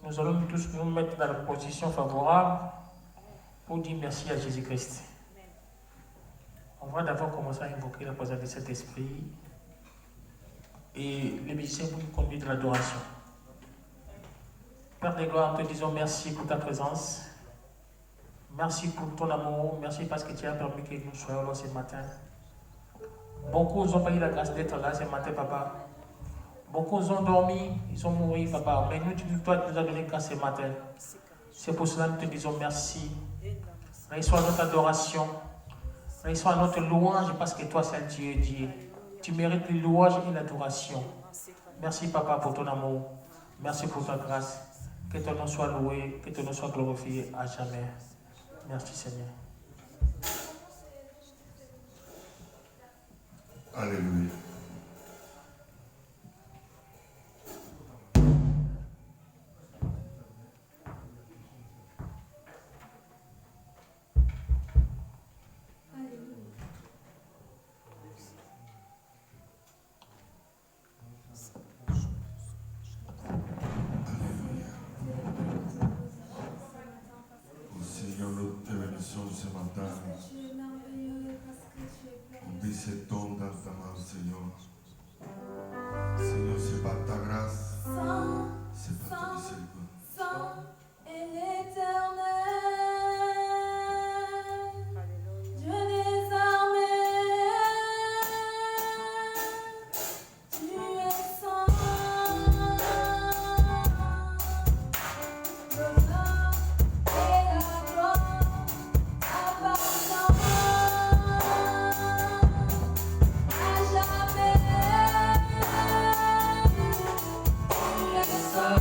Nous allons tous nous mettre dans la position favorable pour dire merci à Jésus-Christ. On va d'abord commencer à invoquer la présence de cet esprit et les musiciens vont nous conduire de l'adoration. Père des gloires, nous te disons merci pour ta présence. Merci pour ton amour. Merci parce que tu as permis que nous soyons là ce matin. Beaucoup n'ont pas eu la grâce d'être là ce matin, papa. Beaucoup ont dormi, ils ont mouru, papa. Mais nous, toi, tu nous as donné grâce ce matin. C'est pour cela que nous te disons merci. Reçois notre adoration. Reçois notre louange parce que toi, c'est un Dieu. Tu mérites les louanges et l'adoration. Merci, papa, pour ton amour. Merci pour ta grâce. Que ton nom soit loué, que ton nom soit glorifié à jamais. Merci, Seigneur. Alléluia. Ce matin, on dit c'est ton dans ta main, Seigneur. Seigneur, c'est pas ta grâce, c'est pas ta miséricorde. Saint et l'éternel, Dieu des armées, tu es saint. L'honneur et la gloire appartiennent à jamais. Tu es saint.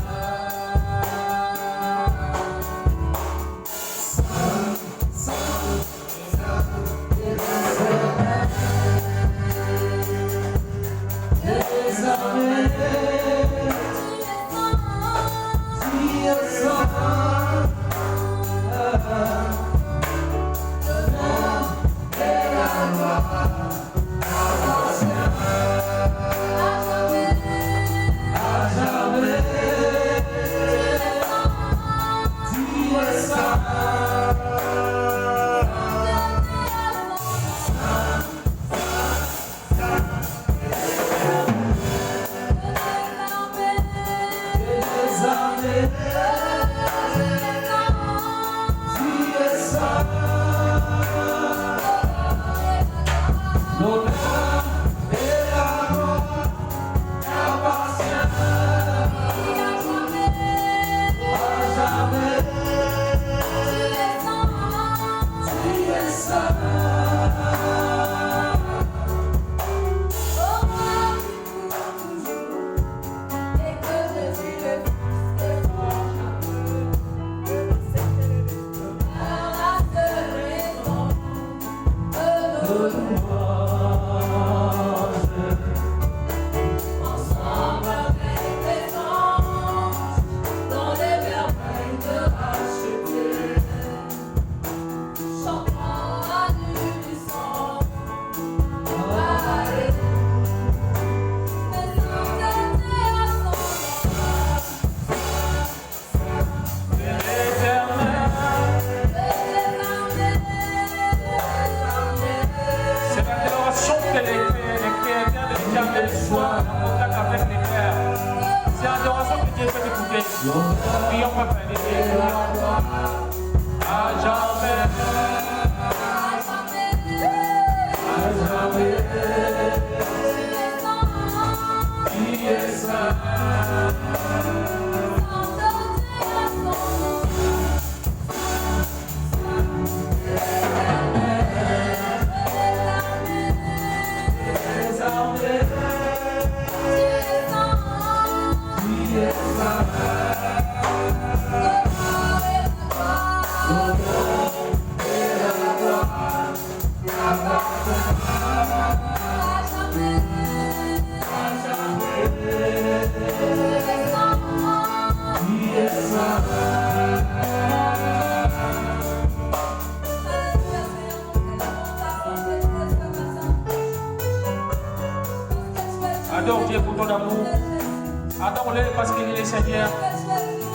Oh,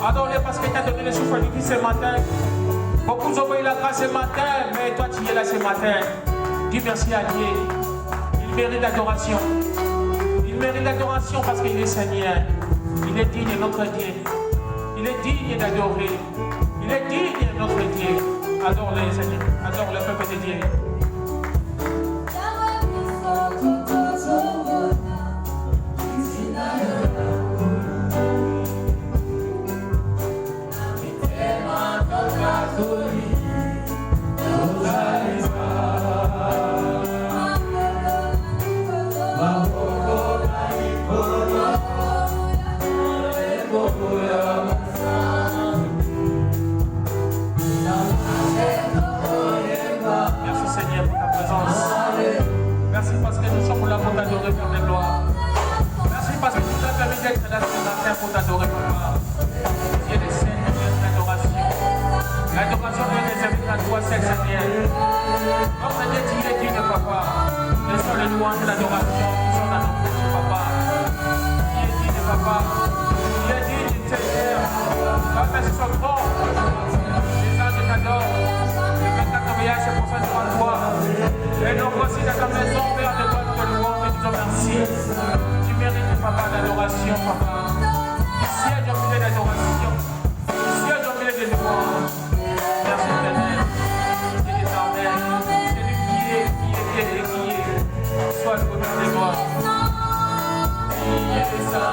Adore-le parce qu'il t'a donné le souffle de vie ce matin. Beaucoup ont eu la grâce ce matin, mais toi tu es là ce matin. Dis merci à Dieu. Il mérite l'adoration. Il mérite l'adoration parce qu'il est Seigneur. Il est digne de notre Dieu. Il est digne d'adorer. Il est digne de notre Dieu. Adore-le, Seigneur. Adore le peuple de Dieu. Merci Seigneur pour ta présence. Merci parce que nous sommes là pour t'adorer, Père de gloire. Merci parce que tu nous as permis d'être là ce matin pour t'adorer, Papa. Dieu des saints, Dieu de l'adoration. L'adoration vient des amis à toi, seul Seigneur. Notre Dieu, tu es digne, Papa. Ce sont les louanges de l'adoration qui sont dans nos bouches, Papa. Tu es digne, Papa. Tu es digne, Seigneur. Papa, ce sont bons. Les anges t'adorent. C'est pour ça que nous à toi. Et donc voici dans ta maison, Père de toi, nous te louons et nous te remercions. Tu mérites, Papa, l'adoration, Papa. Siège au milieu d'adoration. Siège au milieu de louanges. Merci, Éternel. C'est l'Éternel. C'est lui qui est. Sois le bonheur de gloire. Qui est ça?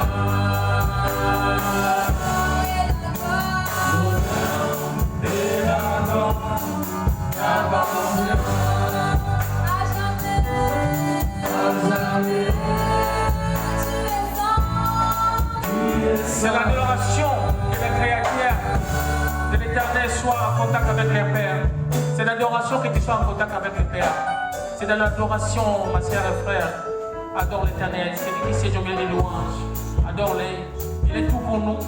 C'est l'adoration que le Créateur de l'Éternel soit en contact avec le Père. C'est l'adoration que tu sois en contact avec le Père. C'est dans l'adoration, ma sœur et frère. Adore l'Éternel. C'est lui qui siège au milieu des louanges. Adore-le. Il est tout pour nous.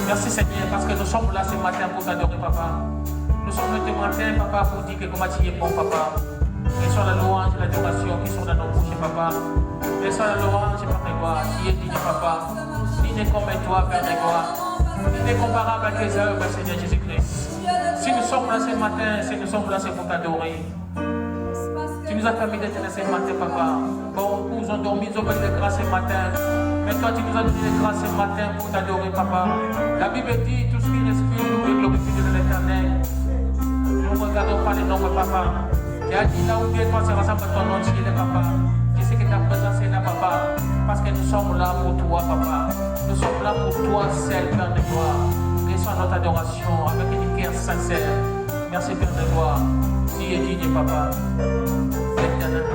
Merci Seigneur parce que nous sommes là ce matin pour t'adorer, Papa. Nous sommes là ce matin, Papa, pour dire que comment tu es bon, Papa. Et sur la louange et l'adoration qui sont dans nos bouches, Papa. Et sur la louange, Père de gloire, tu es digne, Papa. Digne comme toi, Père de gloire. Digne comparable à tes œuvres, Seigneur Jésus-Christ. Si nous sommes là ce matin, si nous sommes là, c'est pour t'adorer. Tu nous as permis d'être là ce matin, Papa. Beaucoup nous ont dormi, ils ont donné de grâce ce matin. Mais toi, tu nous as donné de grâce ce matin pour t'adorer, Papa. La Bible dit tout ce qui respire, nous et glorifie de l'Éternel. Nous ne regardons pas les nombres, Papa. Tu as dit là où Dieu toi se rassemble ton nom, tu es là, Papa. Je sais que ta présence est là, Papa. Parce que nous sommes là pour toi, Papa. Nous sommes là pour toi, seul, Père de gloire. Reçois notre adoration avec une cœur sincère. Merci, Père de gloire. Tu es digne, Papa. Éternel.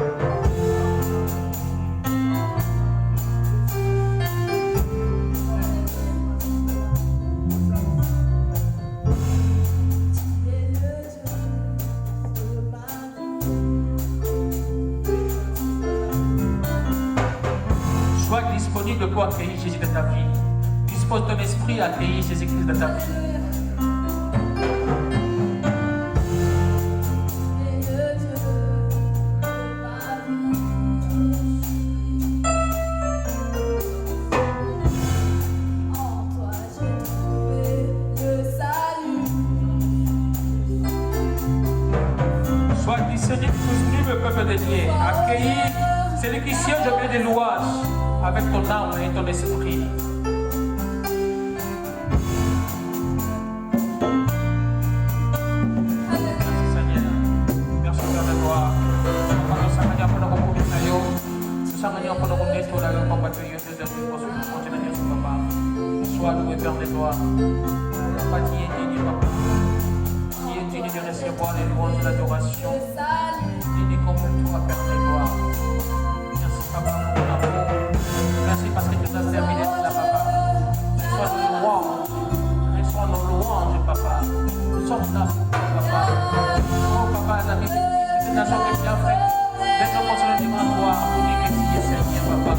Sois disponible pour accueillir Jésus dans ta vie. Dispose ton esprit à accueillir Jésus-Christ dans ta vie. Sois disponible, peuple de Dieu. Accueillir celui qui siège au milieu des louanges avec ton âme et ton esprit. Seigneur, merci Père de gloire. Nous sommes pour nous recourir. Nous sommes pour nous recourir tout là, Papa, tu es de continuer Papa. Sois loué, Père de gloire. Papa, tu es digne, Papa. Tu es digne de recevoir les louanges de l'adoration. Digne comme toi, Père de gloire. Merci, Papa, pour ton amour. Merci parce que tu nous as servi d'être là, Papa. Reçois nos louanges. Reçois nos louanges, Papa. Nous sommes là pour toi, Papa. Oh, Papa, la Bible dit que c'est une nation que tu as faite. D'être console devant toi pour dire que tu es Seigneur, Papa.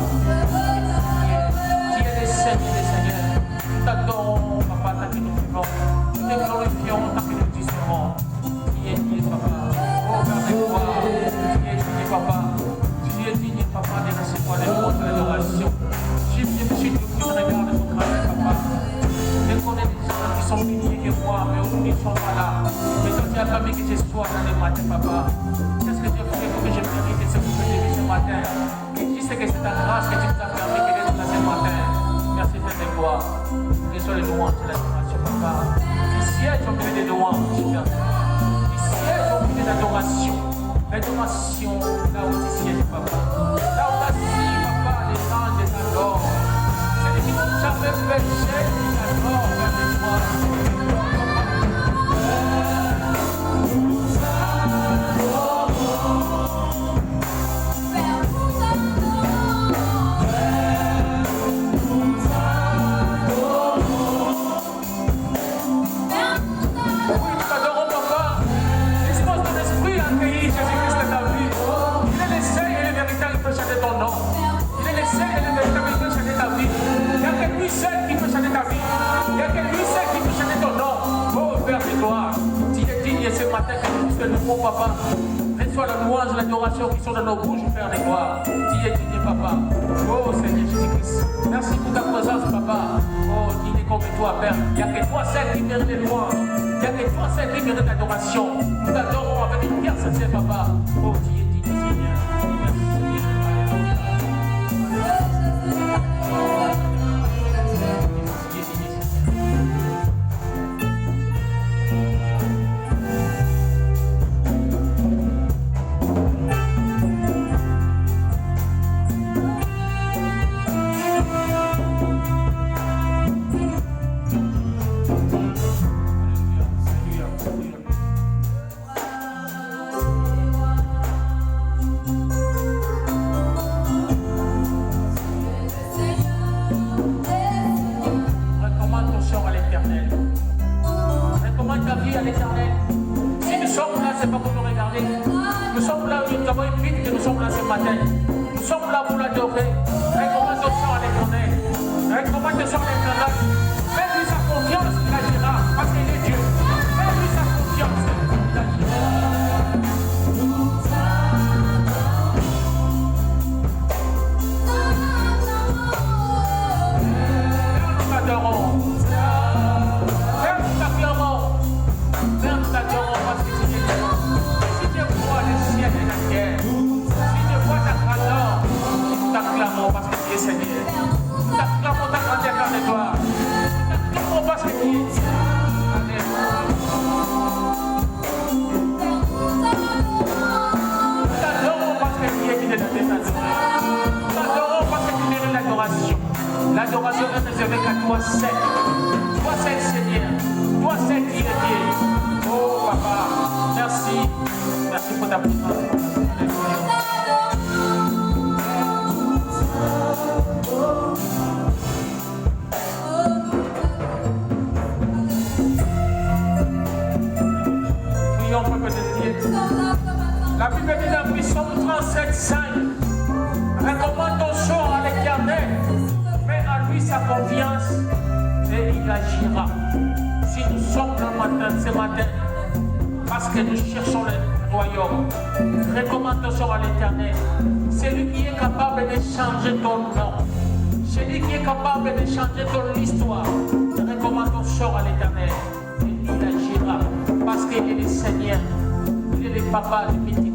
Tu es le Seigneur des Seigneurs. Nous t'adorons, Papa, tant que nous vivons. Nous te glorifions tant que nous discerons. Tu es digne, Papa. Oh, Père de gloire. Tu es digne, Papa. Tu es digne, Papa, de recevoir les louanges de l'adoration. Tu sont pas là. Mais toi, tu as permis que je sois dans les matins, papa. Qu'est-ce que Dieu fait pour que je mérite ce que je veux ce matin? Je sais que c'est ta grâce que tu nous as permis de d'être là ce matin. Merci, Père de gloire. Reçois les louanges de l'adoration, papa. Tu sièges au milieu des louanges, Père. Tu sièges au milieu d'adoration. L'adoration, là où tu sièges, papa. Là où tu as assis, papa, les anges les adorent. C'est qui n'ont jamais péché, qui t'adorent, Père de gloire. Papa, reçois la louange, l'adoration qui sont dans nos bouches, Père de gloire. Tu es digne, papa. Oh Seigneur Jésus-Christ, merci pour ta présence, papa. Oh, digne comme toi, Père. Il n'y a que toi seul qui mérite les louanges. Il n'y a que toi seul qui mérite l'adoration. Nous t'adorons avec une pierre sincère, papa. Oh, tu es digne, Seigneur. Merci, Seigneur. L'adoration est réservée qu'à toi seul. Toi seul, Seigneur. Toi seul qui es Dieu. Oh, papa, merci. Merci pour ta présence. Prions, peuple de Dieu. La Bible dit dans Psaume 37:5, recommande ton sort à l'Éternel. Mets à lui sa confiance et il agira. Si nous sommes ce matin, parce que nous cherchons le royaume, recommandons à l'Éternel. C'est lui qui est capable de changer ton nom. C'est lui qui est capable de changer ton histoire. Recommandons à l'Éternel et il agira. Parce qu'il est le Seigneur. Il est le papa de petit.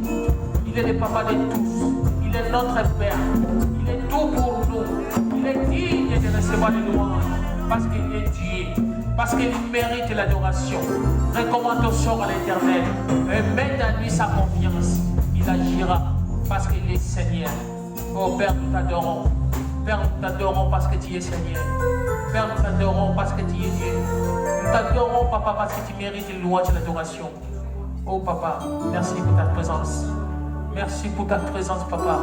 Il est le papa de tous. Il est notre Père. Il est tout pour nous. Il est digne de recevoir les louanges parce qu'il est Dieu, parce qu'il mérite l'adoration. Recommande ton sort à l'Éternel et mets à lui sa confiance. Il agira parce qu'il est Seigneur. Oh Père, nous t'adorons. Père, nous t'adorons parce que tu es Seigneur. Père, nous t'adorons parce que tu es Dieu. Nous t'adorons, Papa, parce que tu mérites les louanges et l'adoration. Oh Papa, merci pour ta présence. Merci pour ta présence, Papa.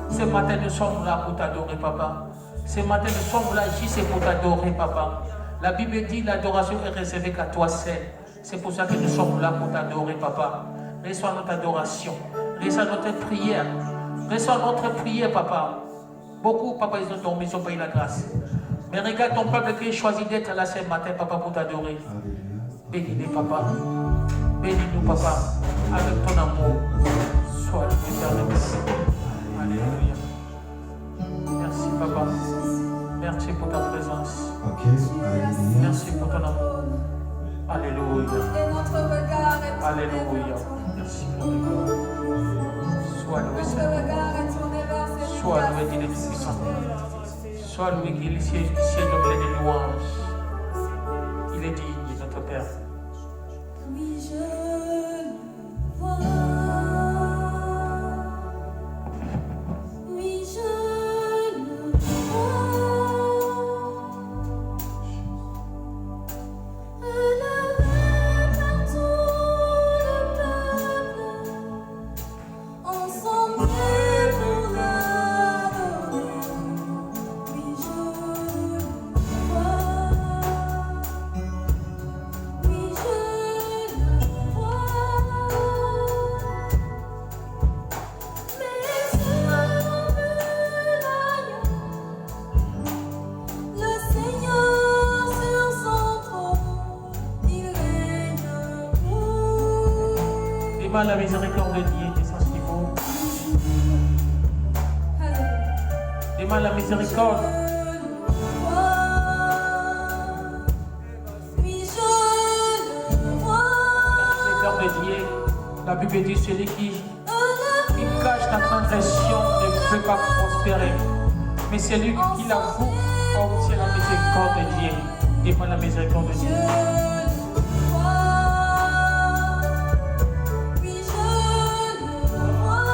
Ce matin, nous sommes là pour t'adorer, Papa. Ce matin, nous sommes là juste pour t'adorer, Papa. La Bible dit l'adoration est réservée qu'à toi seul. C'est pour ça que nous sommes là pour t'adorer, Papa. Reçois notre adoration. Reçois notre prière. Reçois notre prière, Papa. Beaucoup, Papa, ils ont dormi, ils ont payé la grâce. Mais regarde ton peuple qui a choisi d'être là ce matin, Papa, pour t'adorer. Bénis-les, Papa. Bénis-nous, Papa, avec ton amour. Sois l'éternel. Alléluia. Merci, Papa. Merci pour ta présence. Ok, alléluia. Merci pour ton amour. Alléluia. Et notre regard est tourné Alléluia. vers toi. Merci pour le corps. Sois loué, Notre Seigneur. regard est tourné vers ces Sois loué, dit les puissants. Sois loué, qu'il est ciel de louanges. Il est digne, notre Père. Oui, je le vois. Oui, je le vois. Élevé par tout le peuple, ensemble pour l'adorer. Oui, je le vois. Oui, je le vois. Mes yeux ont vu l'agneau, le Seigneur sur son trône, il règne pour. Débat la miséricorde de Dieu, tes sens niveau. Alléluia. Débat la miséricorde. Oui, je le vois. La miséricorde de Dieu. La Bible dit celui qui cache la transgression ne peut pas prospérer. Mais celui qui l'avoue obtient la miséricorde de Dieu. Débat la miséricorde de Je Dieu. le vois. Oui, je le vois.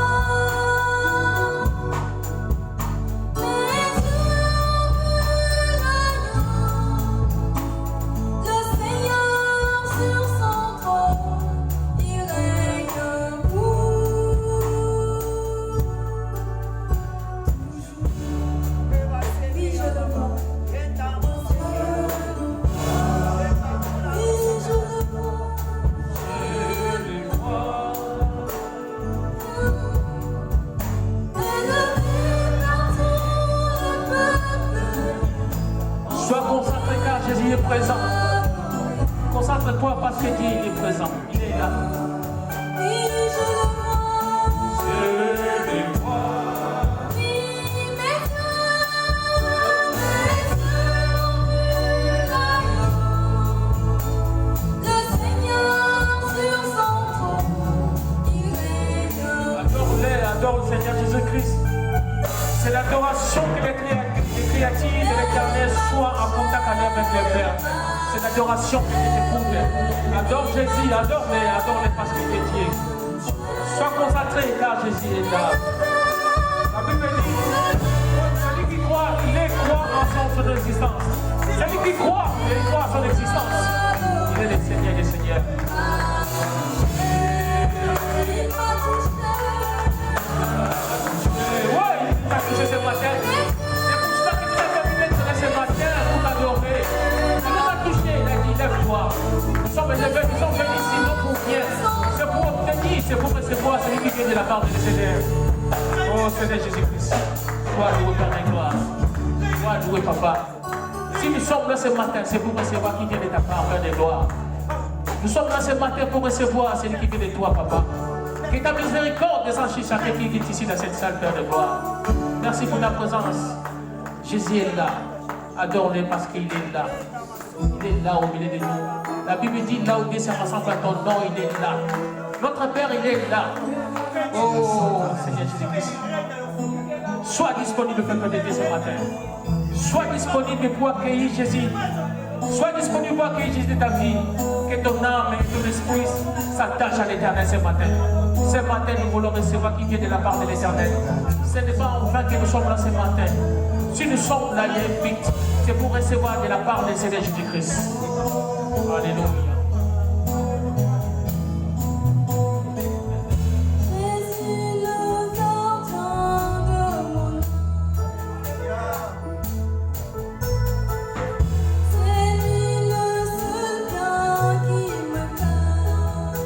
Mes yeux ont vu l'agneau, le Seigneur sur son trône, il règne pour toujours. Oui, je le vois. Oui, je le vois. Élevé par tout le peuple, Sois concentré car Jésus est présent. Concentre-toi parce que Dieu est présent. Il est là. oui, je le vois. Oui, mes yeux ont vu l'agneau, le Seigneur sur son trône, il règne. Adore-le, adore le Seigneur Jésus-Christ. C'est l'adoration que les créatures de l'éternel soient en contact avec le Père. C'est l'adoration que tu éprouves. Adore Jésus, adore-le, adore-le parce qu'il est Dieu. Sois concentré car Jésus est là. La Bible dit, celui qui croit, il croit en son existence. Celui qui croit, il croit en son existence. Il est le Seigneur des Seigneurs. Il m'a touché. Oui, il t'a touché ce matin. C'est pour ça que tu as terminé ce matin pour t'adorer. Ça t'a touché, il a dit, lève-toi. Nous sommes élevés, nous sommes venus ici, non pour rien. C'est pour obtenir, c'est pour recevoir celui qui vient de la part de Seigneur. Oh Seigneur Jésus-Christ, sois loué Père de gloire. Sois loué Papa. Si nous sommes là ce matin, c'est pour recevoir qui vient de ta part, Père de gloire. Nous sommes là ce matin pour recevoir celui qui vient de toi, Papa. Que ta miséricorde descende chez chacun qui est ici dans cette salle, Père de gloire. Merci pour ta présence. Jésus est là. Adore-le parce qu'il est là. Il est là au milieu de nous. La Bible dit là où Dieu se rassemble à ton nom, il est là. Notre Père, il est là. Oh, Seigneur Jésus-Christ. Sois disponible, Peuple de Dieu, ce matin. Sois disponible pour accueillir Jésus. Sois disponible pour accueillir Jésus de ta vie. Que ton âme et ton esprit s'attachent à l'éternel ce matin. Ce matin, nous voulons recevoir qui vient de la part de l'éternel. Ce n'est pas en vain que nous sommes là ce matin. Si nous sommes là, il y a un but. C'est pour recevoir de la part de Seigneur Jésus-Christ. Alléluia. Jésus, le gardien de mon âme. C'est lui le seul bien qui me garde.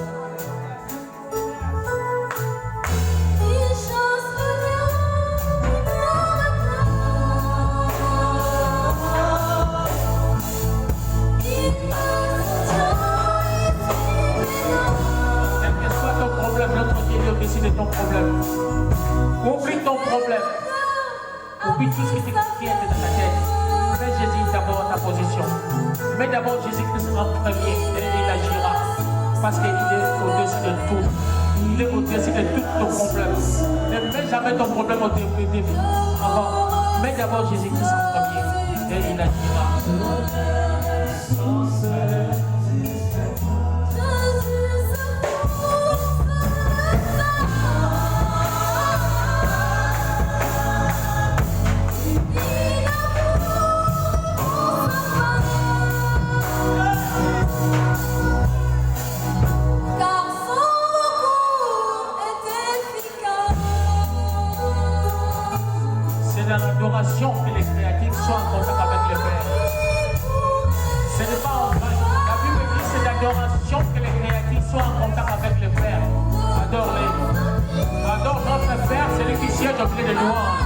Il chasse le lion dans le il me Quel que soit ton problème, notre Dieu est au-dessus de ton problème. Oublie ton problème. Oublie tout ce qui t'inquiète dans ta tête. Mets Jésus d'abord en ta position. Mets d'abord Jésus-Christ en premier. Parce qu'il est au-dessus de tout. Il est au-dessus de tous ton problème. Ne mets jamais ton problème au début. Avant, mets d'abord Jésus-Christ en premier. Et il agira. L'adoration que les créatifs soient en contact avec le Père. Ce n'est pas en vain. La Bible dit que c'est l'adoration que les créatifs soient en contact avec le Père. Adore-les. Adore notre Père, celui qui siège au pied de louange.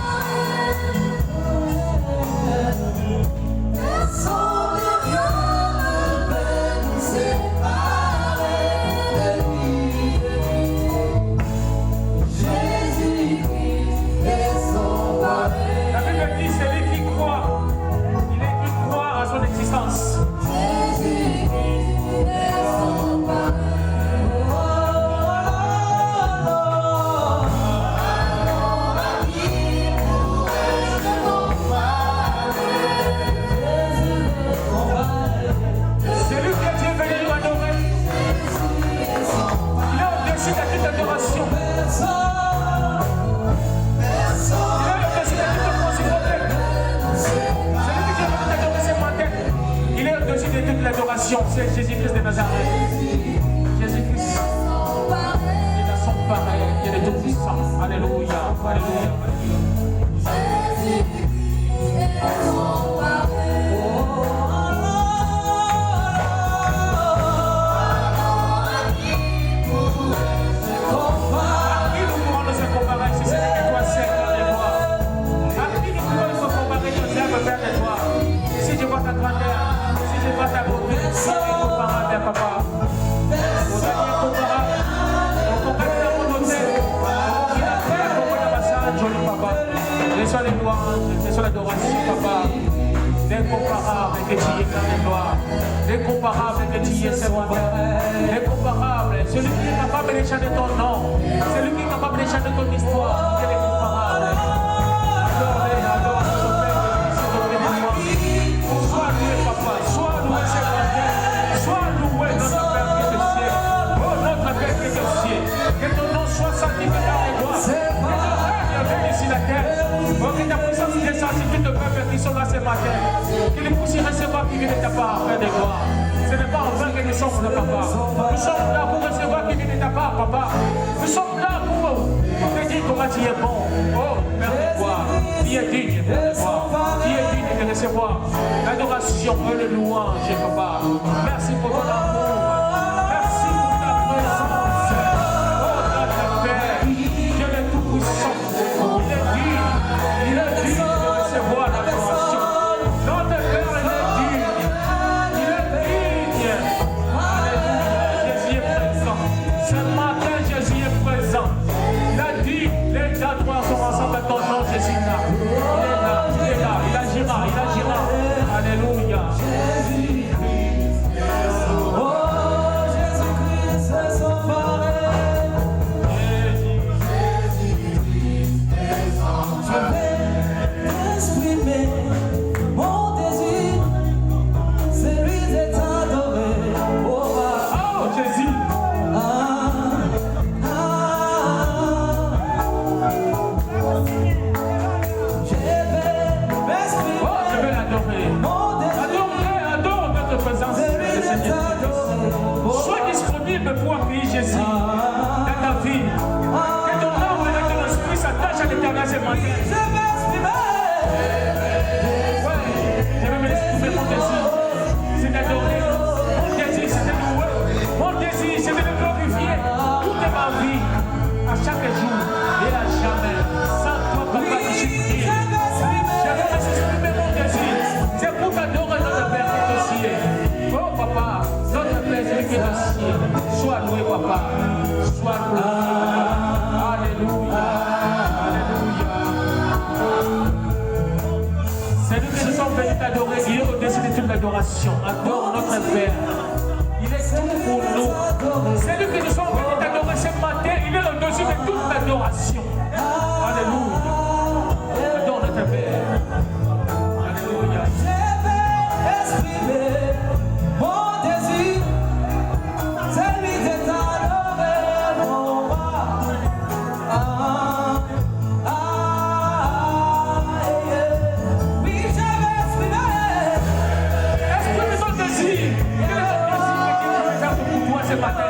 C'est Jésus-Christ de Nazareth. Jésus-Christ, il a son pareil, il est tout puissant. Alléluia, alléluia. Reçois les louanges, reçois l'adoration, papa. L'incomparable que tu es, Père de gloire. L'incomparable que tu es, Seigneur. L'incomparable, celui qui est capable de chanter ton nom. Celui qui est capable de chanter ton histoire. C'est l'incomparable. Adore-les, adore notre Père, s'il te plaît, dis-moi. Sois loué, papa. Sois loué, Seigneur. Sois loué, notre Père qui est au ciel. Oh, notre Père qui est au ciel. Que ton nom soit sanctifié dans les gloires. Que ton règne vienne ici la terre. Oh, que ta puissance descende sur tout le peuple qui sont là ce matin. Que les puissent recevoir qui vient de ta part, Père de gloire. Ce n'est pas en vain que nous sommes là, papa. Nous sommes là pour recevoir qui vient de ta part, papa. Nous sommes là pour te dire comment tu es bon. Oh, Père de gloire, tu es digne de recevoir. Tu es digne de recevoir l'adoration et le louange, papa. Merci pour ton amour. Merci pour ta présence. Oh, notre Père, Dieu est tout puissant. Il est digne de recevoir l'adoration. Notre Père, il est digne. Il est digne. Alléluia. Jésus est présent. Ce matin, Jésus est présent. Il a dit, les adroits sont ensemble à ton nom, Jésus est là. Il est là, il est là. Il agira, il agira. Alléluia. Pour accueillir Jésus dans ta vie. Que ton âme et ton esprit s'attachent à l'éternel ce matin. Ouais, je vais m'exprimer mon désir. C'est d'adorer. Mon désir, c'est de louer. Mon désir, c'est de le glorifier. Toute ma vie, à chaque jour et à jamais. Sans toi, papa, je suis prié. Je vais m'exprimer mon désir. C'est pour t'adorer notre Père qui est au ciel. Oh, papa, notre Père qui est au ciel. Sois loué, papa. Sois loué. Alléluia. Alléluia. C'est nous qui nous sommes venus t'adorer. Il est au-dessus de toute l'adoration. Adore notre Père. Il est tout pour nous. C'est lui que nous sommes venus t'adorer ce matin. Il est le dessus de toute l'adoration. Alléluia. Adore notre Père. Alléluia. Je vais exprimer mon désir, celui de t'adorer, mon roi. Oui, je vais exprimer. Exprime ton désir. Quel est ton désir que Dieu veut faire pour toi ce matin?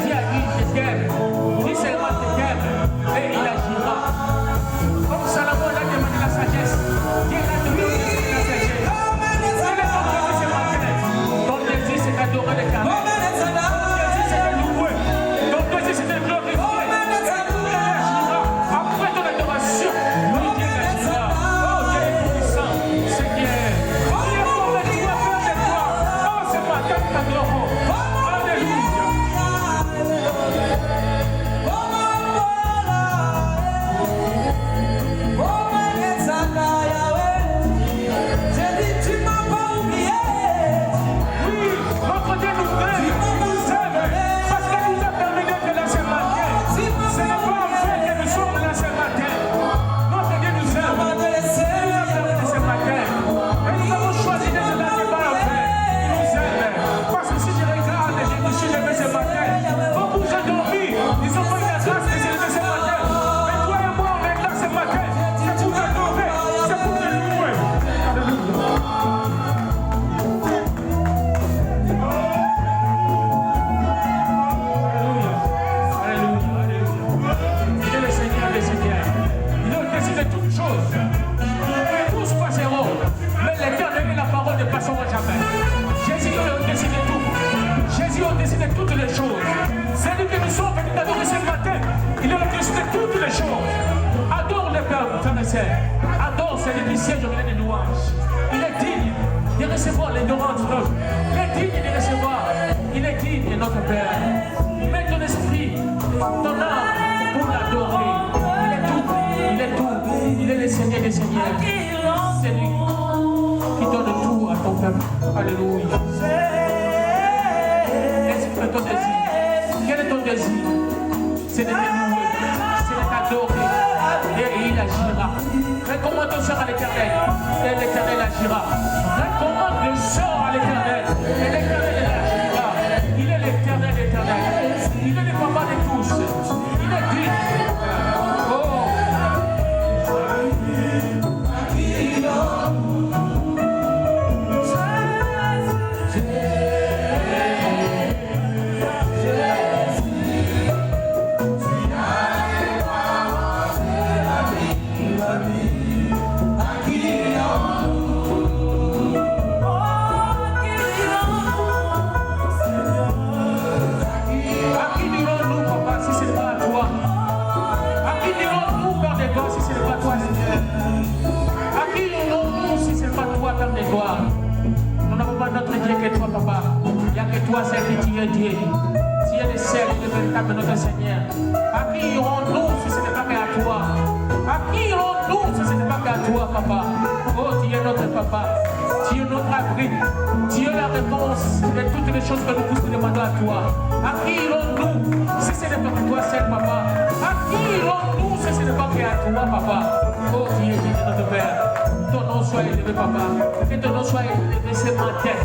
Dis à lui, je t'aime. Dis seulement je t'aime. Et il agira. Comme Salomon l'a demandé la sagesse. Dieu l'a demandé la sagesse. Quel est ton désir ce matin? Ton désir c'est d'adorer l'Éternel. Ton désir c'est de louer. Ton désir c'est de glorifier. Et Dieu agira. Après ton adoration, oui, Dieu agira. Oh, Dieu est puissant. Seigneur. Il est pour de toi, faire de toi. Oh, ce matin, nous t'adorons. Alléluia. Oui, notre Dieu nous aime, parce qu'il nous a permis d'être là ce matin. Ce n'est pas en fait que nous sommes là ce matin. Notre Dieu nous aime. Il nous a permis ce matin. Et nous avons choisi d'être là, c'est pas en fait. Il nous aime. Parce que si je regarde, je me suis levé ce matin. Beaucoup ont dormi. Ils ont pas eu la grâce de se lever ce matin. Mais toi et moi, on est là ce matin. C'est pour t'adorer. C'est pour te louer. Alléluia. Il est le Seigneur des Seigneurs. Il est au-dessus de toutes choses. Tous passeront. Mais l'Éternel et la parole ne passeront jamais. Jésus est au-dessus de tout. Jésus est au-dessus de toutes les choses. C'est lui que nous sommes venus d'adorer ce matin. Il est au-dessus de toutes les choses. Adore le Père, frères et sœurs. Adore celui qui siège au milieu des louanges. Il est digne de recevoir les louanges. Il est digne de recevoir. Il est digne de notre Père. Mets ton esprit, ton âme pour l'adorer. Il est tout. Il est tout. Il est le Seigneur des Seigneurs. C'est lui qui donne tout à ton peuple. Alléluia. Exprime ton désir. Quel est ton désir? C'est de louer, c'est de t'adorer. Et il agira. Recommande ton sort à l'Éternel. Et l'Éternel agira. Recommande le sort à l'Éternel. Et l'Éternel agira. Il est l'Éternel éternel. Il est le papa de tous. Il est digne. Oh. Nous n'avons pas notre Dieu que toi, papa. Il n'y a que toi, seul que tu es Dieu. Tu es le seul et le véritable notre Seigneur. À qui irons-nous si ce n'est pas qu'à toi? À qui irons-nous si ce n'est pas qu'à toi, papa? Oh, tu es notre papa. Tu es notre abri. Tu es la réponse de toutes les choses que nous pouvons demander à toi. À qui irons-nous si ce n'est pas que toi seul, papa? À qui irons-nous si ce n'est pas qu'à toi, papa? Oh, tu es Dieu, notre Père. Ton nom soit élevé, papa. Que ton nom soit élevé ce matin.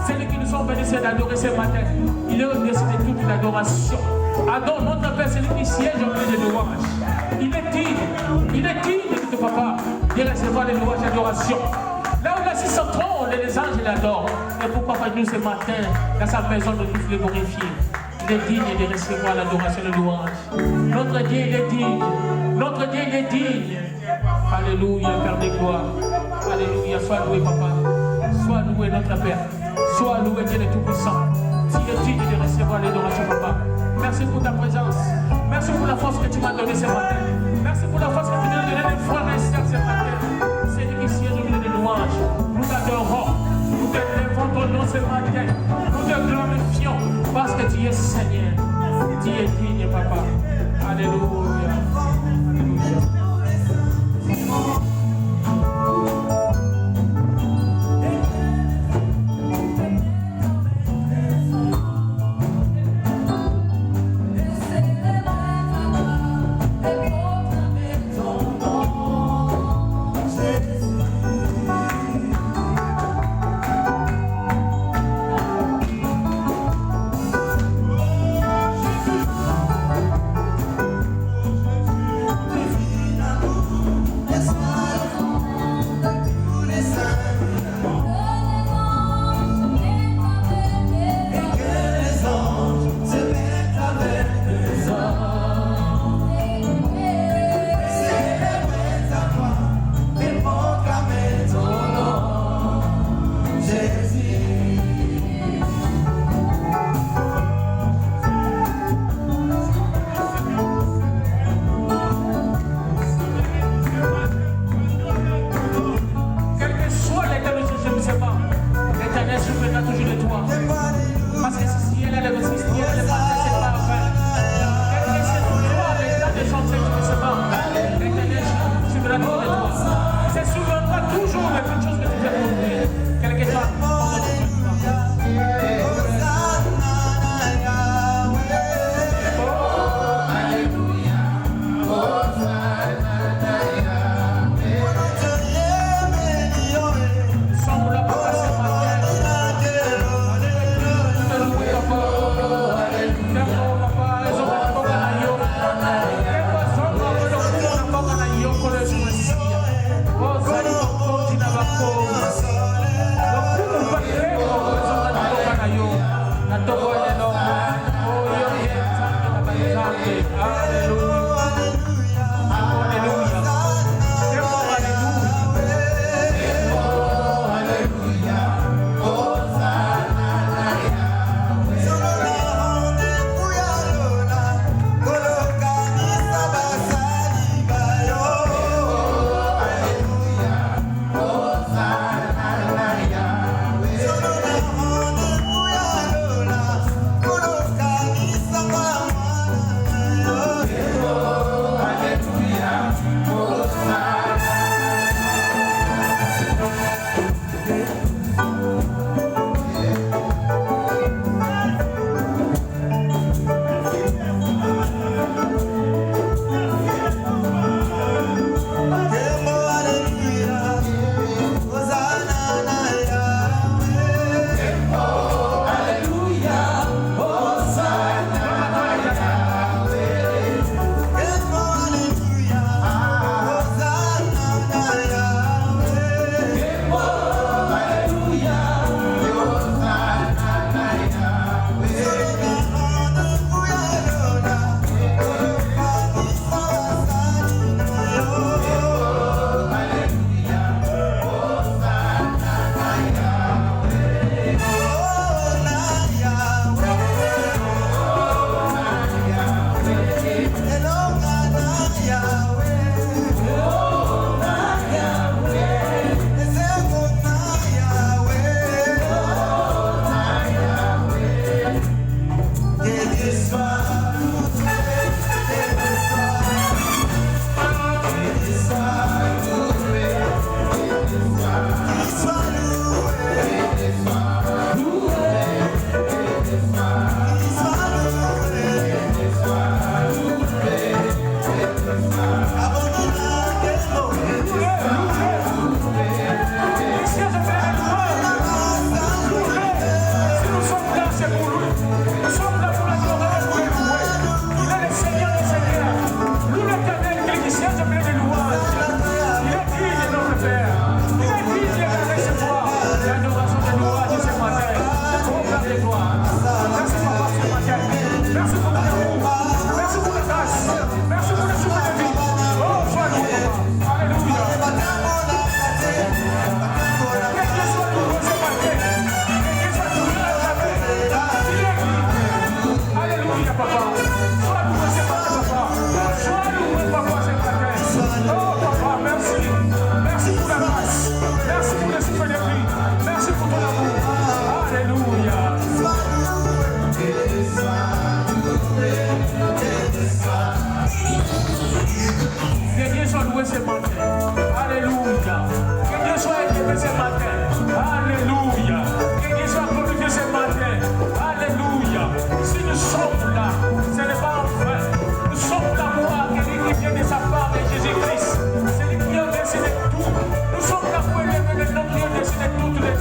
C'est lui qui nous sont venus d'adorer ce matin. Il est au-dessus de toute l'adoration. Adore notre Père, c'est lui qui siège au milieu des louanges. Il est digne. Il est digne de ton papa de recevoir les louanges et l'adoration. Là où il assis son trône, les anges l'adorent. Et pourquoi pas nous ce matin, dans sa maison, de tous les glorifier? Il est digne de recevoir l'adoration et les louanges. Notre Dieu, il est digne. Notre Dieu, il est digne. Alléluia, Père de gloire. Alléluia, sois loué, papa. Sois loué, notre Père. Sois loué, Dieu de Tout-Puissant. Tu es digne de recevoir l'adoration, papa. Merci pour ta présence. Merci pour la force que tu m'as donnée ce matin. Merci pour la force que tu m'as donnée des frères et sœurs ce matin. C'est lui qui siège au milieu des louanges. Nous t'adorons. Nous te lèvons ton nom ce matin. Nous te glorifions parce que tu es Seigneur. Tu es digne, papa. Alléluia. Alléluia.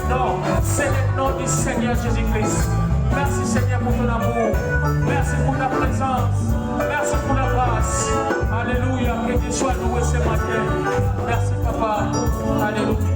Non, c'est le nom du Seigneur Jésus-Christ. Merci Seigneur pour ton amour. Merci pour ta présence. Merci pour la grâce. Alléluia. Que Dieu soit loué ce matin. Merci Papa. Alléluia.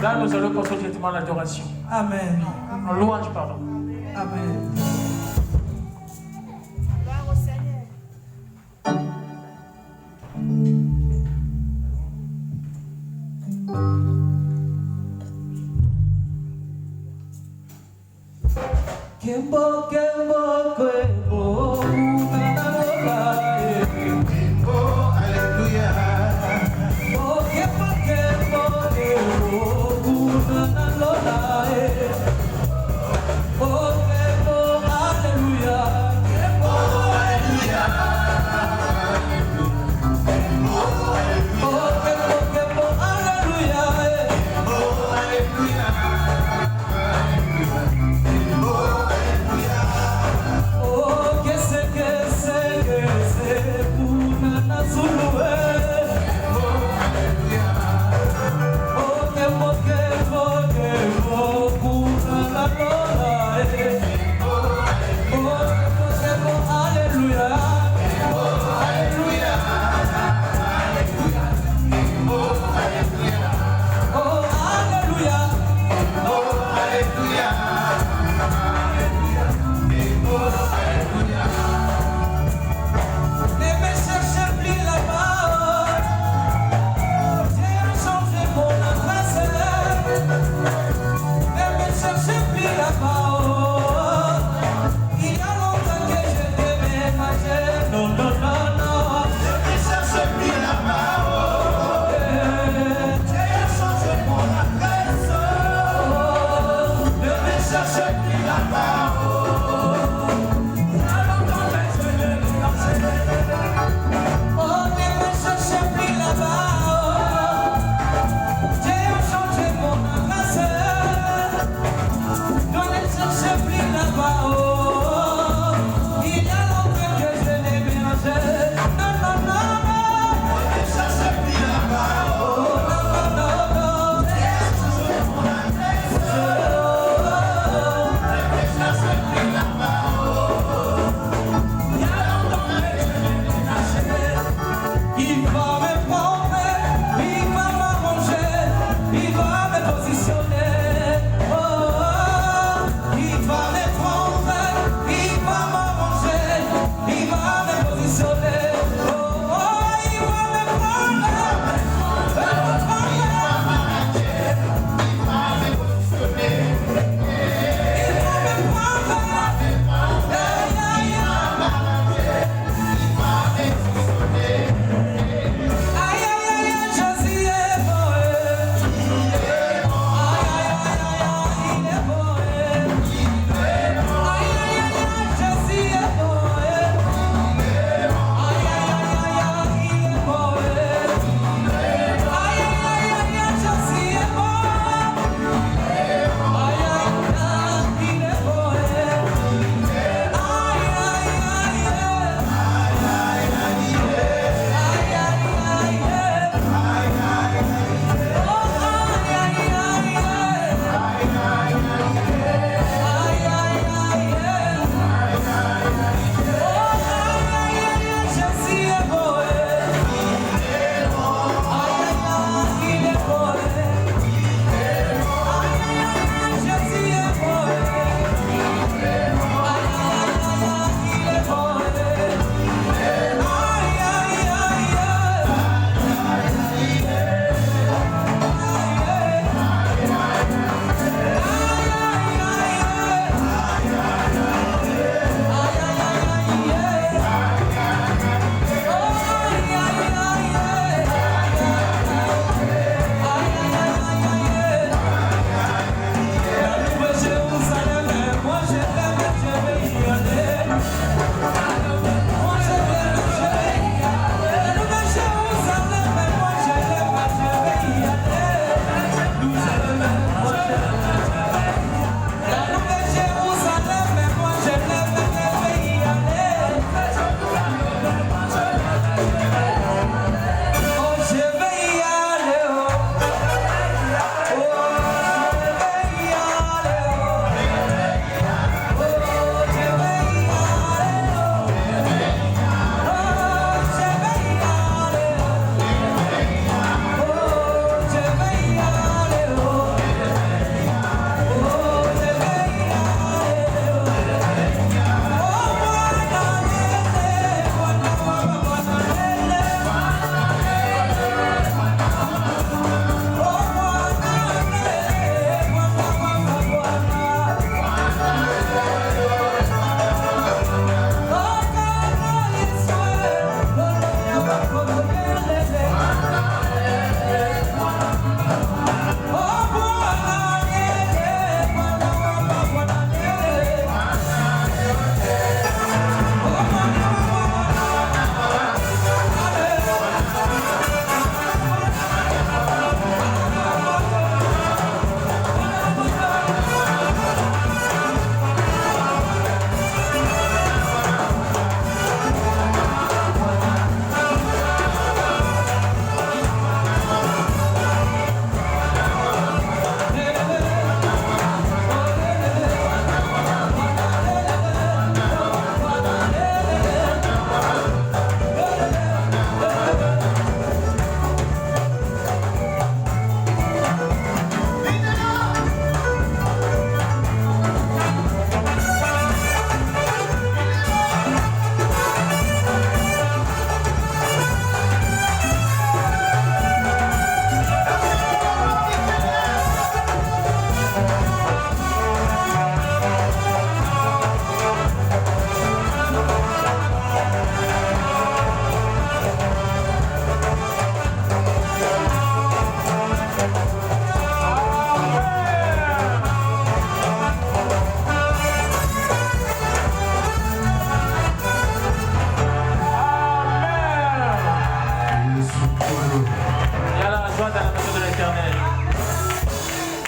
Là, nous allons passer directement à l'adoration. Amen. En louange, pardon. Amen. Gloire au Seigneur. Kembo, kembo, kembo,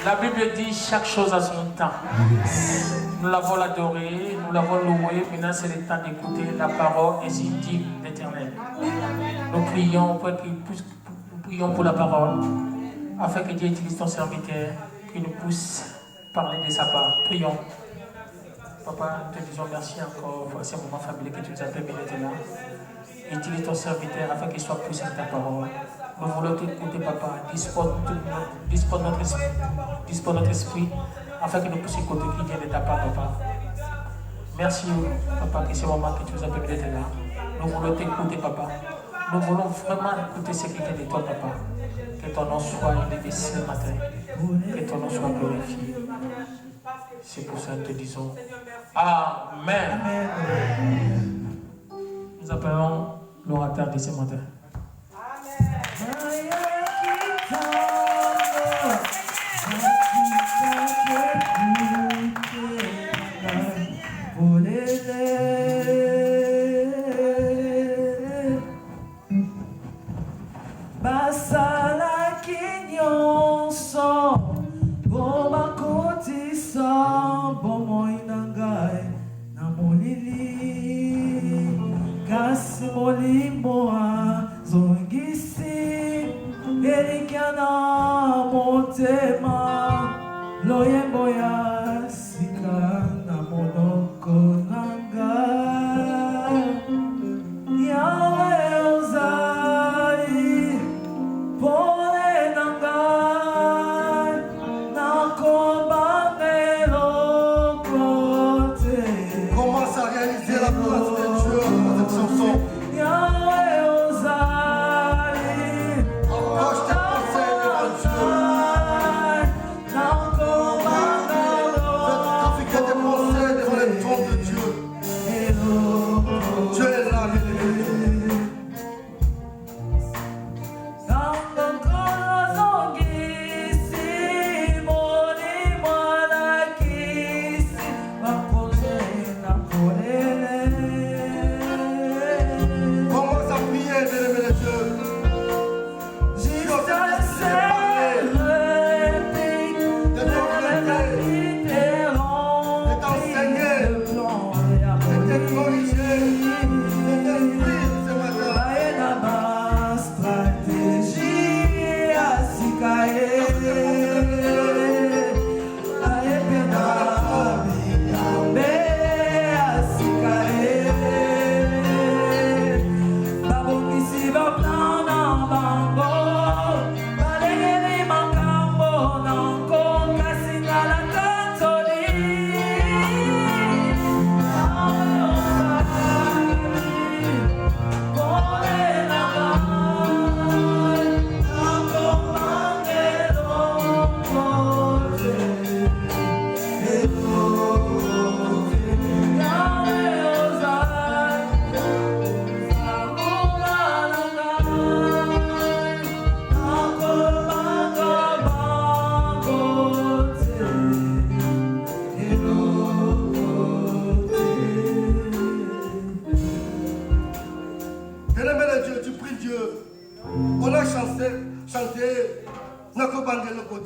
La Bible dit chaque chose a son temps. Nous l'avons adoré, nous l'avons loué. Maintenant, c'est le temps d'écouter la parole ainsi dit l'Éternel. Nous prions pour la parole, afin que Dieu utilise ton serviteur, qu'il nous pousse parler de sa part. Prions. Papa, nous te disons merci encore pour ce moment familier que tu nous as permis d'être là. Utilise ton serviteur afin qu'il soit poussé de ta parole. Nous voulons t'écouter, Papa. Dispose notre esprit afin que nous puissions écouter qui vient de ta part, Papa. Merci, Papa, que ce moment que tu nous as permis d'être là. Nous voulons t'écouter, Papa. Nous voulons vraiment écouter ce qui vient de toi, Papa. Que ton nom soit élevé ce matin. Que ton nom soit glorifié. C'est pour ça que nous te disons Amen. Nous appelons l'orateur de ce matin. Molimoa zongisi erikana motema loyemboya sika na monoko nanga yawe ozali pole nanga nakomba melokote. Commence à réaliser la place de Dieu dans cette chanson. Approche tes conseils devant Dieu.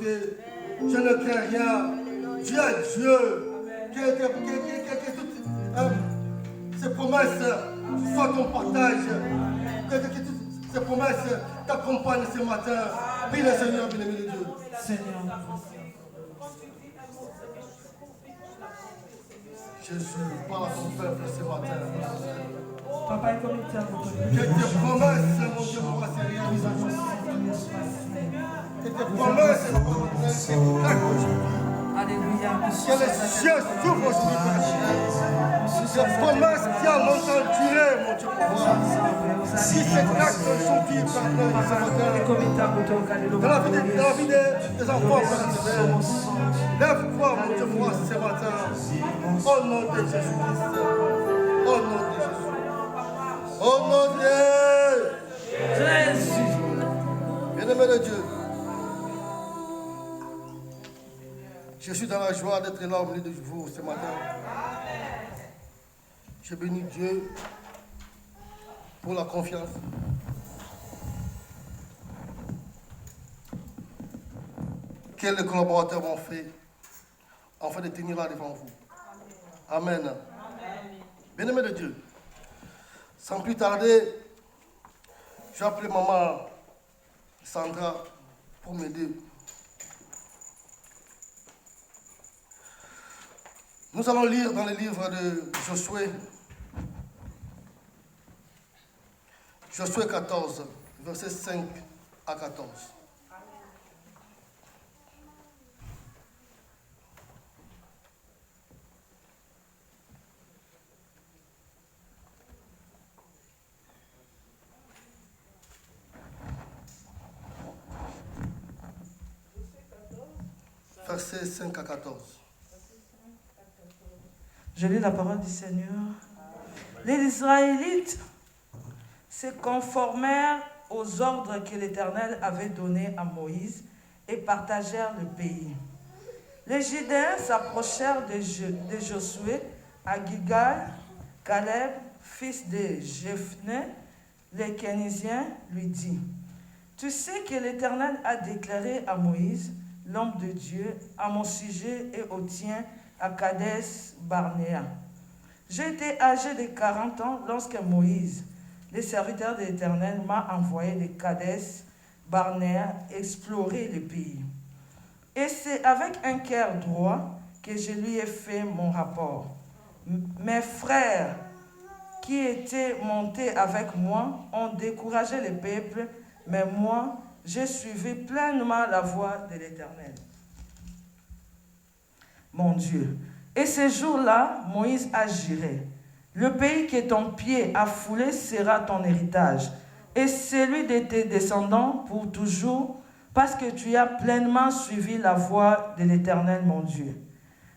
côté. Je ne crains rien. Dieu est Dieu. Que toutes ces promesses soient ton partage. Que toutes ces promesses t'accompagnent ce matin. Prie le Seigneur, bien-aimé de Dieu. Seigneur, Jésus, parle à ton peuple ce matin. Papa, il comité à votre Que tes promesses, mon Dieu, pourra se réaliser. Que tes promesses, mon Dieu, Alléluia. que les cieux s'ouvrent aujourd'hui, Père. Ces promesses qui ont longtemps duré, mon Dieu, pour moi. Si ces actes sont qui ce matin, dans la vie des enfants, Père, lève-toi, mon Dieu, pour moi, ce matin. Au nom de Jésus-Christ. Au nom de Jésus. Au nom de Jésus. Bien-aimé de Dieu, je suis dans la joie d'être là au milieu de vous ce matin. Je bénis Dieu pour la confiance. Que les collaborateurs m'ont fait afin de tenir là devant vous. Amen. Bien-aimé de Dieu, sans plus tarder, je vais appeler maman Sandra pour m'aider. Nous allons lire dans le livre de Josué, Josué 14, versets 5 à 14. Versets 5 à 14. Je lis la parole du Seigneur. Les Israélites se conformèrent aux ordres que l'Éternel avait donnés à Moïse et partagèrent le pays. Les Judéens s'approchèrent de Josué à Gilgal. Caleb, fils de Jephné, le Kénizien, lui dit: Tu sais que l'Éternel a déclaré à Moïse, l'homme de Dieu, à mon sujet et au tien, à Kadès Barnéa. J'étais âgé de 40 ans lorsque Moïse, le serviteur de l'Éternel, m'a envoyé de Kadès Barnéa explorer le pays. Et c'est avec un cœur droit que je lui ai fait mon rapport. Mes frères qui étaient montés avec moi ont découragé le peuple, mais moi, j'ai suivi pleinement la voie de l'Éternel, mon Dieu. Et ce jour-là, Moïse a juré: le pays que ton pied a foulé sera ton héritage, et celui de tes descendants pour toujours, parce que tu as pleinement suivi la voie de l'Éternel, mon Dieu.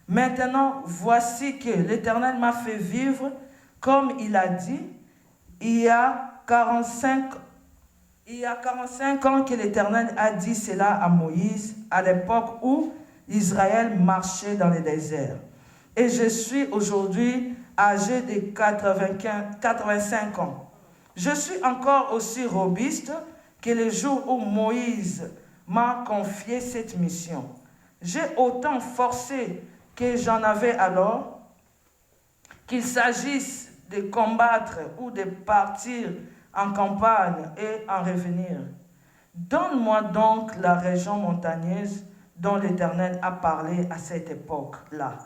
Maintenant, voici que l'Éternel m'a fait vivre comme il a dit. Il y a 45 ans que l'Éternel a dit cela à Moïse, à l'époque où Israël marchait dans le désert. Et je suis aujourd'hui âgé de 85 ans. Je suis encore aussi robuste que le jour où Moïse m'a confié cette mission. J'ai autant forcé que j'en avais alors, qu'il s'agisse de combattre ou de partir en campagne et en revenir. Donne-moi donc la région montagneuse dont l'Éternel a parlé à cette époque-là.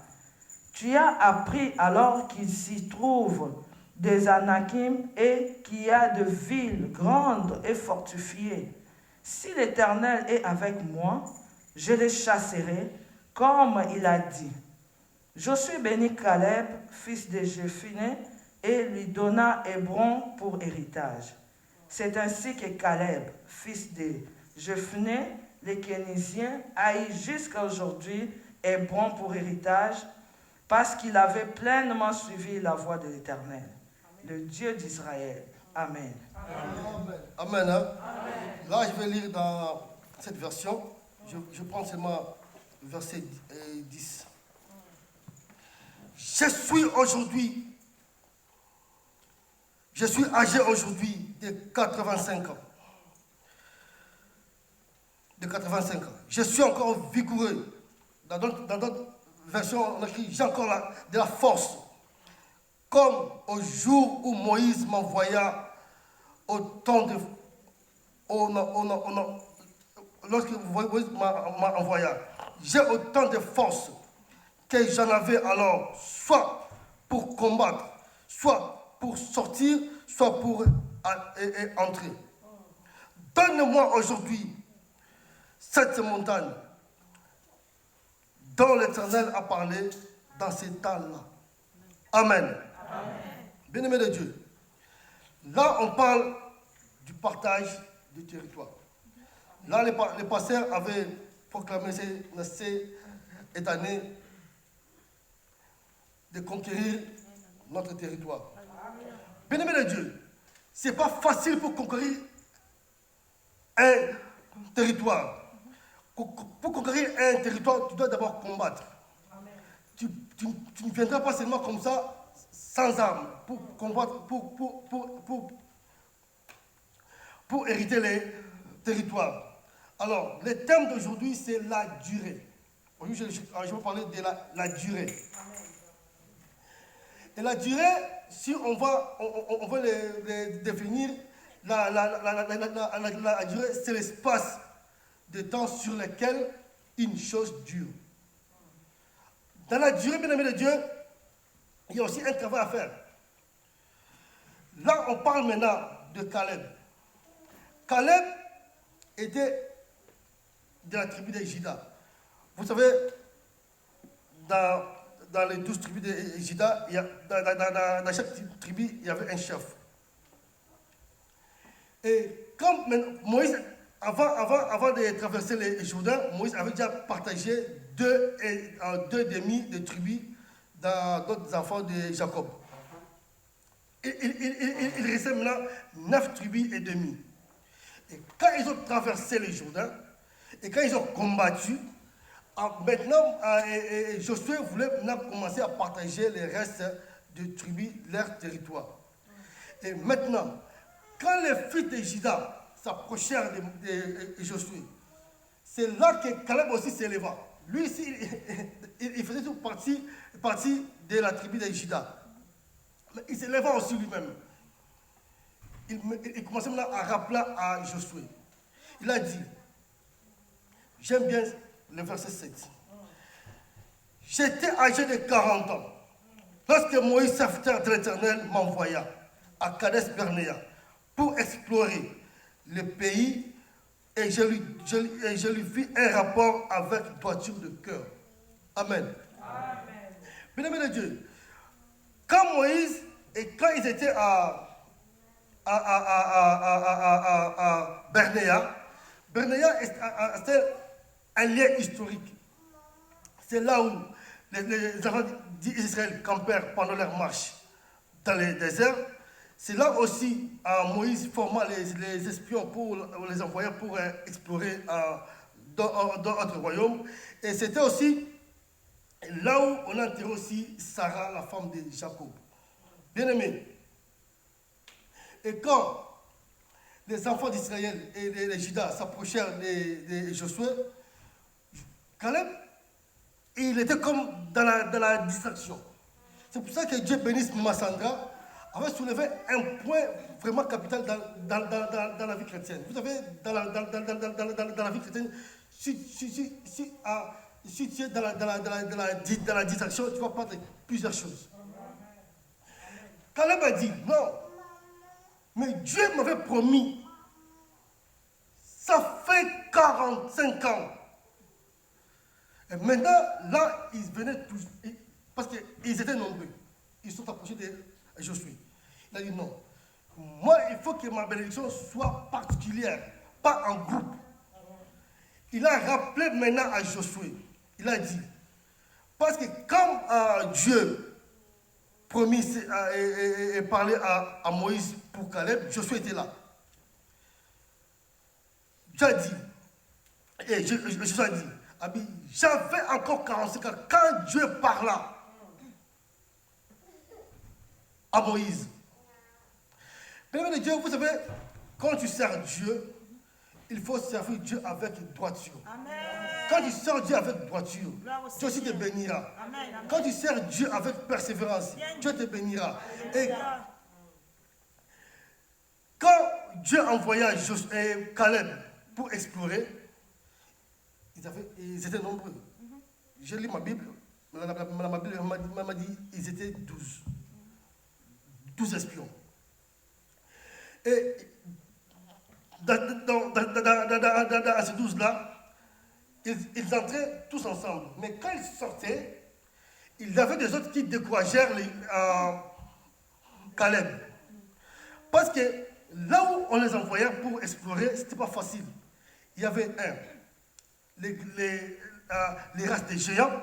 Tu as appris alors qu'il s'y trouve des Anakim et qu'il y a de villes grandes et fortifiées. Si l'Éternel est avec moi, je les chasserai comme il a dit. Josué bénit Caleb, fils de Jephné, et lui donna Hébron pour héritage. C'est ainsi que Caleb, fils de Jephné, le Kénizien, a eu jusqu'à aujourd'hui Hébron pour héritage, parce qu'il avait pleinement suivi la voie de l'Éternel, le Dieu d'Israël. Amen. Amen. Amen, hein? Amen. Là, je vais lire dans cette version. Je prends seulement verset 10. Je suis âgé aujourd'hui de 85 ans. De 85 ans. je suis encore vigoureux. Dans d'autres versions, on a écrit, j'ai encore de la force. Comme au jour où Moïse m'envoya au temps de... lorsque Moïse m'a envoyé, j'ai autant de force que j'en avais alors, soit pour combattre, soit pour sortir, soit pour entrer. Donne-moi aujourd'hui cette montagne dont l'Éternel a parlé dans ces temps-là. Amen. Bien-aimé de Dieu, là on parle du partage du territoire. Là les pasteurs avaient proclamé cette année de conquérir notre territoire. Bien-aimé de Dieu, ce n'est pas facile pour conquérir un territoire. Pour conquérir un territoire, tu dois d'abord combattre. Tu ne viendras pas seulement comme ça, sans armes, pour combattre, pour hériter les territoires. Alors, le thème d'aujourd'hui, c'est la durée. Aujourd'hui, je vais parler de la durée. Et la durée, si on va les définir, la durée, c'est l'espace de temps sur lequel une chose dure. Dans la durée, bien aimé de Dieu, il y a aussi un travail à faire. Là, on parle maintenant de Caleb. Caleb était de la tribu de Juda. Vous savez, dans les 12 tribus de Juda, dans chaque tribu, il y avait un chef. Et comme Moïse, avant de traverser les Jourdain, Moïse avait déjà partagé deux demi de tribus dans d'autres enfants de Jacob. Il restait maintenant 9 tribus et demi. Et quand ils ont traversé les Jourdain, et quand ils ont combattu, maintenant, Josué voulait maintenant commencer à partager les restes de tribus, leur territoire. Et maintenant, quand les fils de Juda s'approchèrent de Josué, c'est là que Caleb aussi s'éleva. Lui ici, il faisait toute partie de la tribu de Juda. Mais il s'éleva aussi lui-même. Il commençait maintenant à rappeler à Josué. Il a dit, j'aime bien le verset 7. J'étais âgé de 40 ans lorsque Moïse, serviteur de l'Éternel, m'envoya à Kadesh Barnéa pour explorer le pays et je lui fis un rapport avec droiture de cœur. Amen. Bien-aimé de Dieu, quand Moïse et quand ils étaient à Barnéa, Barnéa c'était un lieu historique. C'est là où les enfants d'Israël campèrent pendant leur marche dans les déserts. C'est là aussi Moïse forma les espions pour les envoyer pour explorer dans d'autres royaumes. Et c'était aussi là où on a enterré aussi Sarah, la femme de Jacob. Bien aimé. Et quand les enfants d'Israël et les Judas s'approchèrent de Josué, Caleb, il était comme dans la distraction. C'est pour ça que Dieu bénisse Massandra avait soulevé un point vraiment capital dans la vie chrétienne. Vous savez, dans la vie chrétienne, si tu es dans la distraction, tu vas perdre plusieurs choses. Caleb a dit, non, mais Dieu m'avait promis, ça fait 45 ans. Et maintenant, là, ils venaient tous, parce qu'ils étaient nombreux. Ils sont approchés de Josué. Il a dit non. Moi, il faut que ma bénédiction soit particulière, pas en groupe. Il a rappelé maintenant à Josué. Il a dit, parce que comme Dieu promis et parlait à Moïse pour Caleb, Josué était là. Dieu a dit, et Josué a dit, j'avais encore 45 ans quand Dieu parla à Moïse. Bien-aimé de Dieu, vous savez, quand tu sers Dieu, il faut servir Dieu avec droiture. Amen. Quand tu sers Dieu avec droiture, Gloire au Dieu aussi te Seigneur. bénira. Amen. Amen. Quand tu sers Dieu avec persévérance, Dieu te bénira. Et quand Dieu envoya Caleb pour explorer, ils étaient nombreux. J'ai lu ma Bible, ma Bible m'a dit ils étaient 12. 12 espions. Et dans ces 12-là, ils entraient tous ensemble. Mais quand ils sortaient, il y avait des autres qui découragèrent Caleb. Parce que là où on les envoyait pour explorer, ce n'était pas facile. Il y avait les races des géants,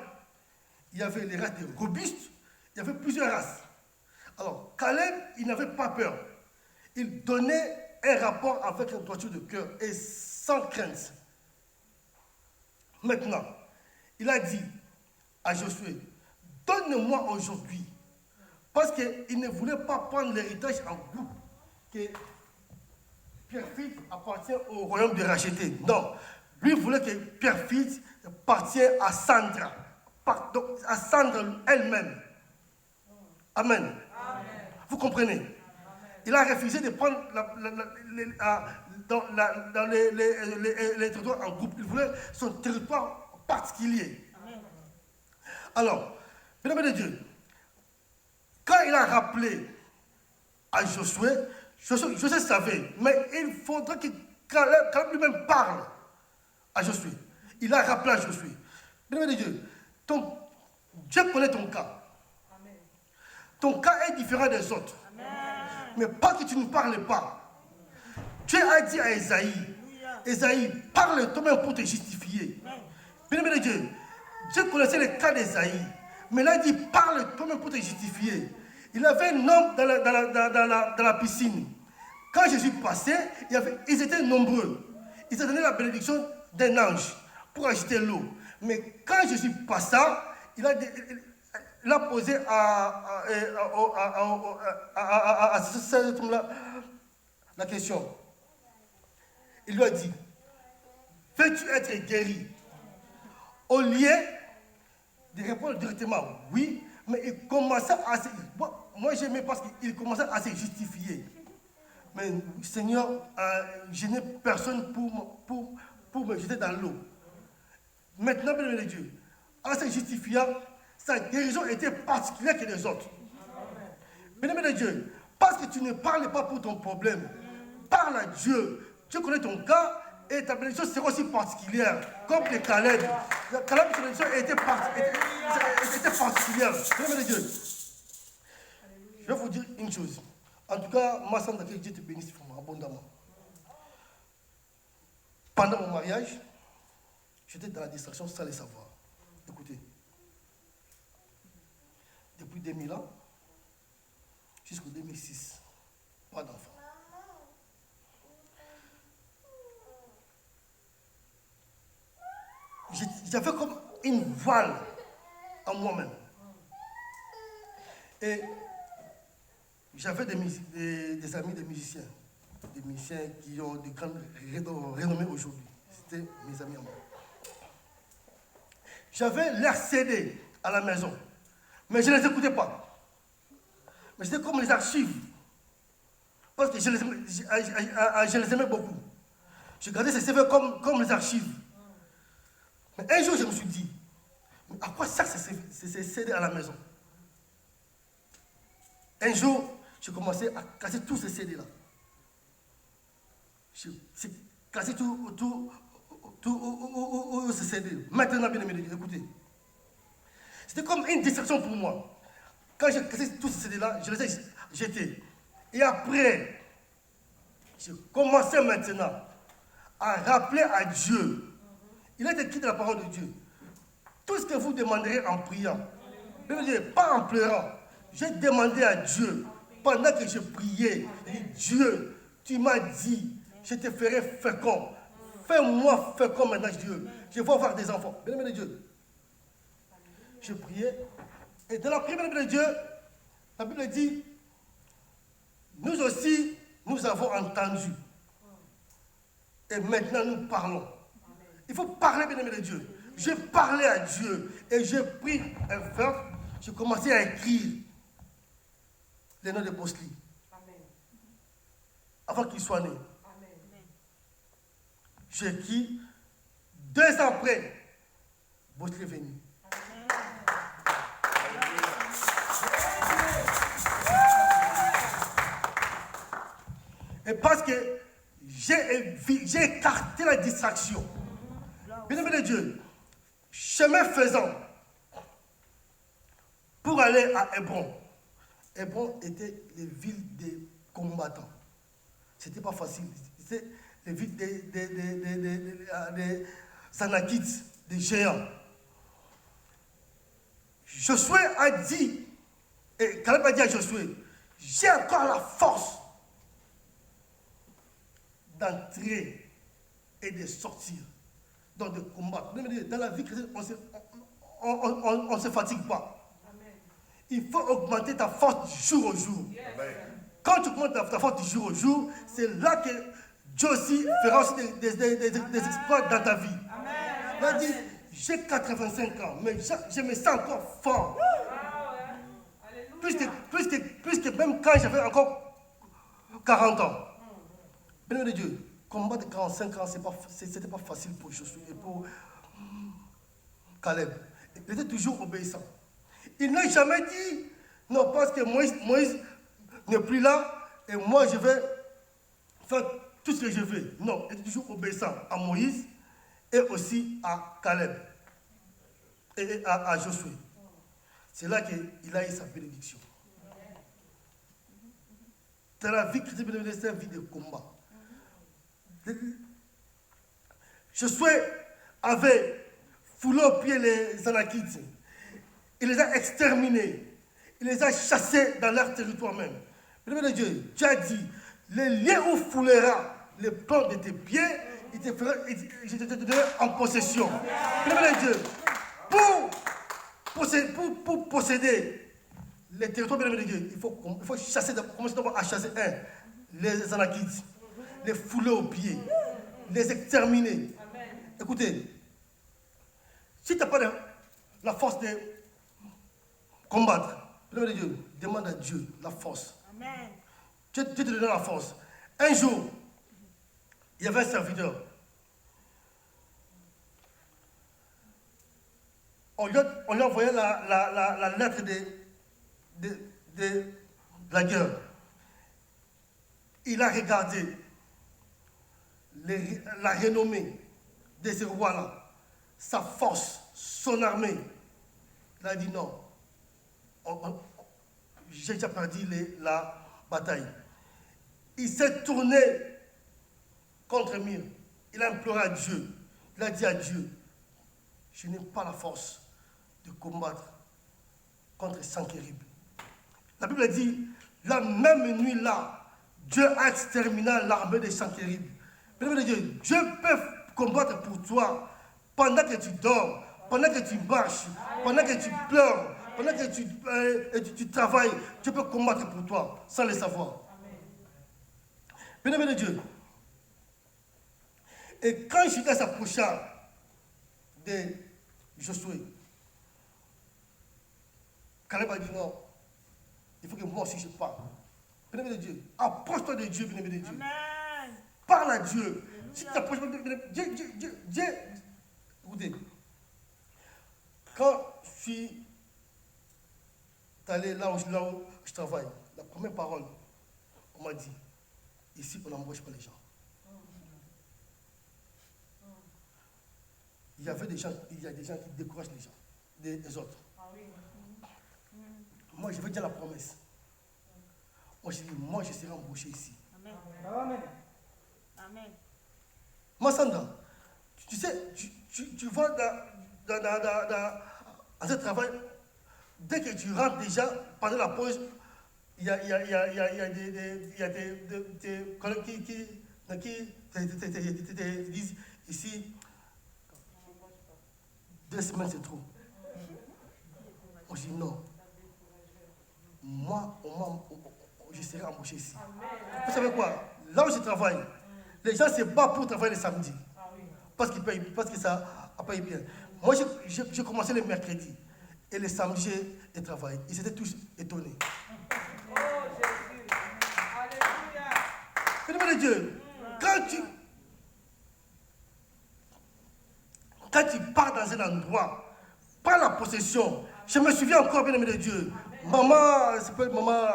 il y avait les races des robustes, il y avait plusieurs races. Alors, Caleb, il n'avait pas peur. Il donnait un rapport avec une droiture de cœur et sans crainte. Maintenant, il a dit à Josué, donne-moi aujourd'hui, parce qu'il ne voulait pas prendre l'héritage en groupe, que Pierre-Fils appartient au royaume de racheter. Non, lui voulait que Pierre-Fils appartienne à Sandra, à Sandra elle-même. Amen. Vous comprenez? Il a refusé de prendre les territoires en groupe. Il voulait son territoire particulier. Alors, mesdames et Dieu, quand il a rappelé à Josué, Josué savait, mais il faudrait que Caleb lui-même parle à Josué. Il a rappelé à Josué. Mesdames et Dieu, Dieu connaît ton cas. Ton cas est différent des autres. Mais pas que tu ne parles pas. Dieu a dit à Esaïe, parle toi-même pour te justifier. Bien-aimé de Dieu, Dieu connaissait le cas d'Esaïe. Mais là, il dit, parle toi-même pour te justifier. Il avait un homme dans la piscine. Quand Jésus passait, ils étaient nombreux. Ils ont donné la bénédiction d'un ange pour agiter l'eau. Mais quand Jésus passa, il a posé à cet homme-là la question. Il lui a dit, veux-tu être guéri? Au lieu de répondre directement oui, mais il commençait à se... Moi j'aimais parce qu'il commençait à se justifier. Mais Seigneur, je n'ai personne pour me jeter dans l'eau. Maintenant, bien aimé Dieu, en se justifiant, sa guérison était particulière que les autres. Bien-aimé de Dieu, parce que tu ne parles pas pour ton problème, parle à Dieu. Dieu connaît ton cas et ta bénédiction sera aussi particulière, comme les Caleb. Caleb, sa bénédiction était particulière. Bien-aimé de Dieu, je vais vous dire une chose. En tout cas, moi, sans que Dieu te bénisse abondamment. Pendant mon mariage, j'étais dans la distraction sans le savoir. Écoutez. Depuis 2000 ans jusqu'au 2006, pas d'enfant. J'avais comme une voile en moi-même. Et j'avais des amis, des musiciens qui ont de grandes renommées aujourd'hui. C'était mes amis à moi. J'avais leurs CD à la maison. Mais je ne les écoutais pas. Mais c'était comme les archives. Parce que je les aimais beaucoup. Je gardais ces CV comme les archives. Mais un jour, je me suis dit, mais à quoi sert ces CD à la maison? Un jour, j'ai commencé à casser tous ces CD-là. J'ai cassé tous ces CD. Maintenant, bien aimé, écoutez. C'était comme une distraction pour moi. Quand j'ai cassé tous ces CD-là, je les ai jetés. Et après, j'ai commencé maintenant à rappeler à Dieu. Il a été écrit dans la parole de Dieu. Tout ce que vous demanderez en priant, pas en pleurant. J'ai demandé à Dieu, pendant que je priais, Dieu, tu m'as dit, je te ferai fécond. Fais-moi fécond maintenant, Dieu. Je vais avoir des enfants. Bien-aimé de Dieu. Je priais. Et dans la prière de Dieu, la Bible dit, nous aussi, nous avons entendu. Et Et maintenant, nous parlons. Il faut parler, bien aimé de Dieu. J'ai parlé à Dieu et j'ai pris un feuille. J'ai commencé à écrire les noms de Bosli. Avant qu'il soit né. J'ai écrit 2 ans après, Bosli est venu. Et parce que j'ai écarté la distraction. Bien-aimé de Dieu, chemin faisant, pour aller à Hébron. Hébron était les villes des combattants. C'était pas facile. C'était les villes des Anakites, des géants. Josué a dit, et Caleb a dit à Josué, j'ai encore la force d'entrer et de sortir dans des combats. Dans la vie chrétienne, on ne se fatigue pas. Il faut augmenter ta force du jour au jour. Quand tu augmentes ta force du jour au jour, c'est là que Dieu aussi fera aussi des exploits dans ta vie. Il a dit, j'ai 85 ans, mais je me sens encore fort. Plus que même quand j'avais encore 40 ans. Béni de Dieu, combat de 45 ans, c'était pas facile pour Josué et pour Caleb. Il était toujours obéissant. Il n'a jamais dit, non, parce que Moïse n'est plus là, et moi je vais faire tout ce que je veux. Non, il était toujours obéissant à Moïse et aussi à Caleb et à Josué. C'est là qu'il a eu sa bénédiction. Dans la vie chrétienne, c'est une vie de combat. Josué avait foulé aux pieds les Anakites. Il les a exterminés. Il les a chassés dans leur territoire même. Bien Dieu, tu as dit, les lieux où fouleras les plans de tes pieds, je te donnerai en possession. Bien Dieu, pour posséder les territoires bien de Dieu, il faut chasser, commencer d'abord à chasser les Anakites, les fouler aux pieds, les exterminer. Écoutez, si tu n'as pas la force de combattre, bien de Dieu, demande à Dieu la force. Amen. Dieu te donne la force. Un jour, il y avait un serviteur. On lui a envoyé la lettre de la guerre. Il a regardé la renommée de ce roi-là, sa force, son armée. Il a dit non, j'ai déjà perdu la bataille. Il s'est tourné contre Mir. Il a imploré à Dieu. Il a dit à Dieu, je n'ai pas la force de combattre contre Sankérib. La Bible dit, la même nuit-là, Dieu a exterminé l'armée de Sankérib. Dieu peut combattre pour toi pendant que tu dors, pendant que tu marches, pendant que tu pleures, pendant que tu travailles. Dieu peut combattre pour toi sans le savoir. Bien-aimé de Dieu. Et quand Judas s'approcha de Josué, Caleb a dit non, il faut que moi aussi je parle. Bien-aimé de Dieu, approche-toi de Dieu, bien-aimé de Dieu. Amen. Parle à Dieu. Si tu t'approches de Dieu, écoutez, quand je suis allé là où je travaille, la première parole, on m'a dit, ici on n'embauche pas les gens. Il y a des gens qui découragent les gens, les autres. Moi, je veux dire la promesse. Moi, je dis, moi, je serai embauché ici. Amen. Amen. Amen. Massanda, tu sais, tu vois dans ce travail, dès que tu rentres déjà, pendant la pause, il y a des collègues qui te disent ici, 2 semaines c'est trop. On dit non. Moi, je serai embauché ici. Vous savez quoi? Là où je travaille, Les gens se battent pour travailler le samedi. Parce que ça a payé bien. Moi, j'ai commencé le mercredi. Et le samedi, j'ai travaillé. Ils étaient tous étonnés. Oh Jésus. Alléluia. Bien-aimé de Dieu, quand tu pars dans un endroit, prends la possession. Je me souviens encore, bien-aimé de Dieu. Maman, ça s'appelle maman.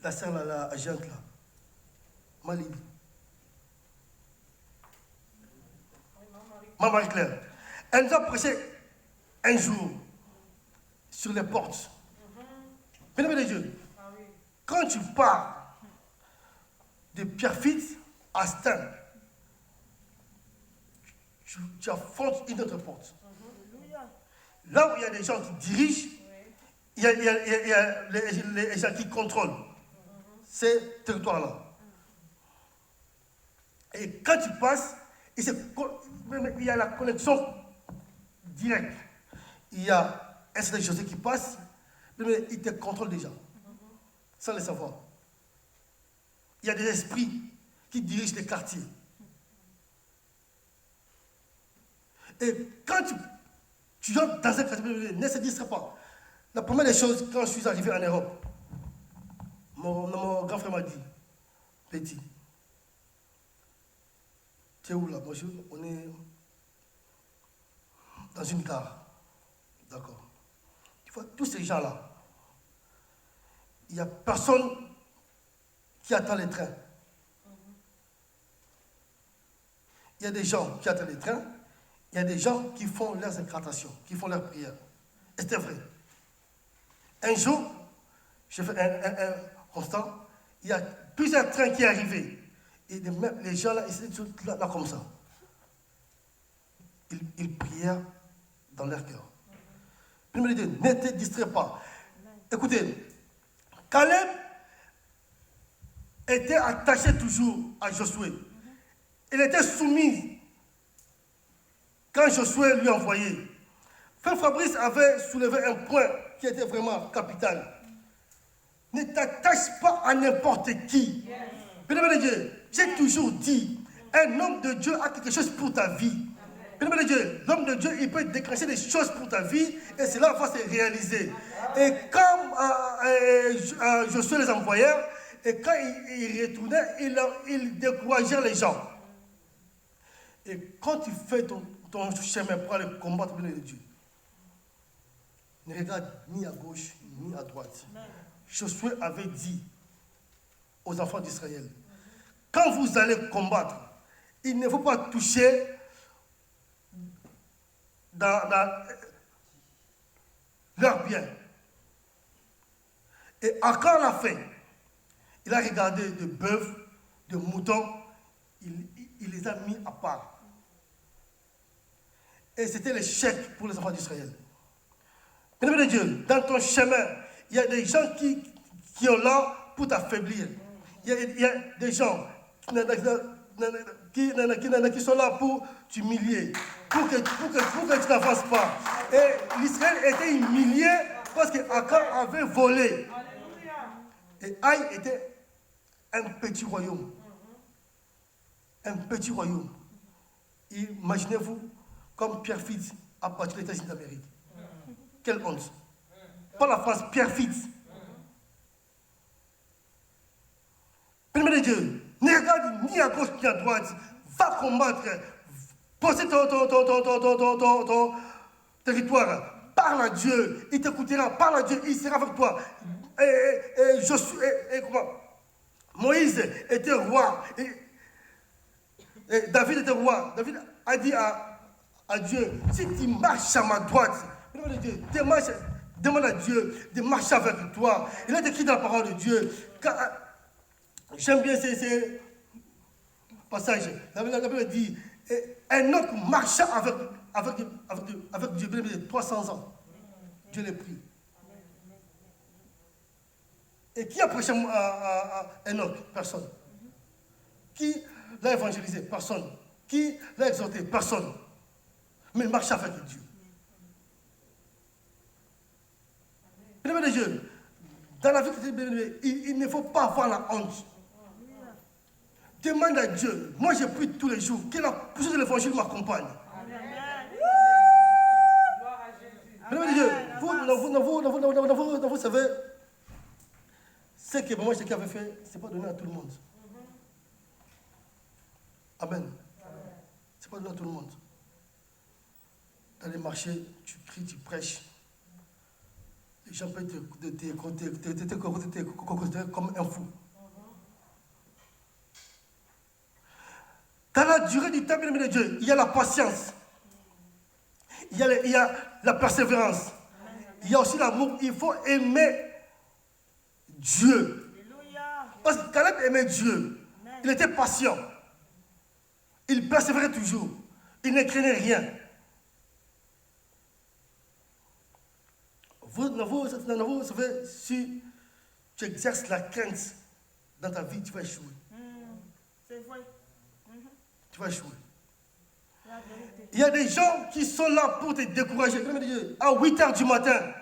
La sœur, la agente là. Marie. Maman Marie-Claire. Elle nous a prêché un jour sur les portes. Bien-aimé de Dieu, quand tu pars de Pierrefitte à Stein, tu affrontes une autre porte. Là où il y a des gens qui dirigent, il y a les gens qui contrôlent ces territoires-là. Et quand tu passes, il y a la connexion directe. Il y a un certain José qui passe, mais il te contrôle déjà, sans le savoir. Il y a des esprits qui dirigent les quartiers. Et quand tu entres dans un quartier, ne se distrait pas. La première des choses, quand je suis arrivé en Europe, mon grand frère m'a dit, Petit, tu es où là? Bonjour, on est dans une gare. D'accord. Tu vois, tous ces gens-là, il n'y a personne qui attend les trains. Il y a des gens qui attendent les trains, il y a des gens qui font leurs incantations, qui font leurs prières. Et c'était vrai. Un jour, j'ai fait un constat, il y a plusieurs trains qui arrivaient. Et les gens là, ils étaient là comme ça. Ils prièrent dans leur cœur. Puis il me dit, ne te distrais pas. Écoutez, Caleb était attaché toujours à Josué. Il était soumis quand Josué lui envoyait. Frère Fabrice avait soulevé un point qui était vraiment capital. Ne t'attache pas à n'importe qui. Bien-aimé de Dieu, j'ai toujours dit, un homme de Dieu a quelque chose pour ta vie. Bien-aimé de Dieu, l'homme de Dieu, il peut déclencher des choses pour ta vie et cela va se réaliser. Et quand Josué les envoyait, et quand il retournait, il décourageait les gens. Et quand tu fais ton chemin pour aller combattre le bien de Dieu, ne regarde ni à gauche ni à droite. Josué avait dit aux enfants d'Israël, quand vous allez combattre, il ne faut pas toucher dans leur bien. Et quand on l'a fait, il a regardé de bœufs, de moutons, il les a mis à part. Et c'était le chèque pour les enfants d'Israël. Bien-aimé de Dieu, dans ton chemin, il y a des gens qui sont là pour t'affaiblir. Il y a des gens qui sont là pour t'humilier, pour que tu n'avances pas. Et l'Israël était humilié parce qu'Akan avait volé. Et Haï était un petit royaume. Un petit royaume. Imaginez-vous comme Pierrefitte a battu les États-Unis d'Amérique. Quelle honte. Pas la France, Pierrefitte. Bien-aimé de Dieu, ne regarde ni à gauche ni à droite. Va combattre. Possède ton territoire. Parle à Dieu. Il t'écoutera. Parle à Dieu. Il sera avec toi. Moïse était roi. Et David était roi. David a dit à Dieu, si tu marches à ma droite, demande à Dieu de marcher avec toi. Il est écrit dans la parole de Dieu. J'aime bien ces passages. La Bible dit, Enoch marcha avec Dieu 300 ans. Dieu l'a pris. Et qui a prêché à Enoch? Personne. Qui l'a évangélisé? Personne. Qui l'a exhorté? Personne. Mais il marche avec Dieu. Bien-aimé de Dieu, Dans la vie chrétienne, il ne faut pas avoir la honte. Demande à Dieu. Moi, j'ai pris tous les jours. Que la poussée de l'évangile m'accompagne. Dieu, vous savez, ce que moi, ce qu'il avait fait, ce n'est pas donné à tout le monde. Amen. Ce n'est pas donné à tout le monde. Dans les marchés, tu cries, tu prêches. Les gens peuvent te considérer comme un fou. Dans la durée du temps, bien aimé de Dieu, il y a la patience. Il y a la persévérance. Il y a aussi l'amour. Il faut aimer Dieu. Parce que Caleb aimait Dieu. Il était patient. Il persévérait toujours. Il ne craignait rien. Vous savez, si tu exerces la crainte dans ta vie, tu vas échouer. C'est vrai. Tu vas échouer. Il y a des gens qui sont là pour te décourager. À 8h du matin,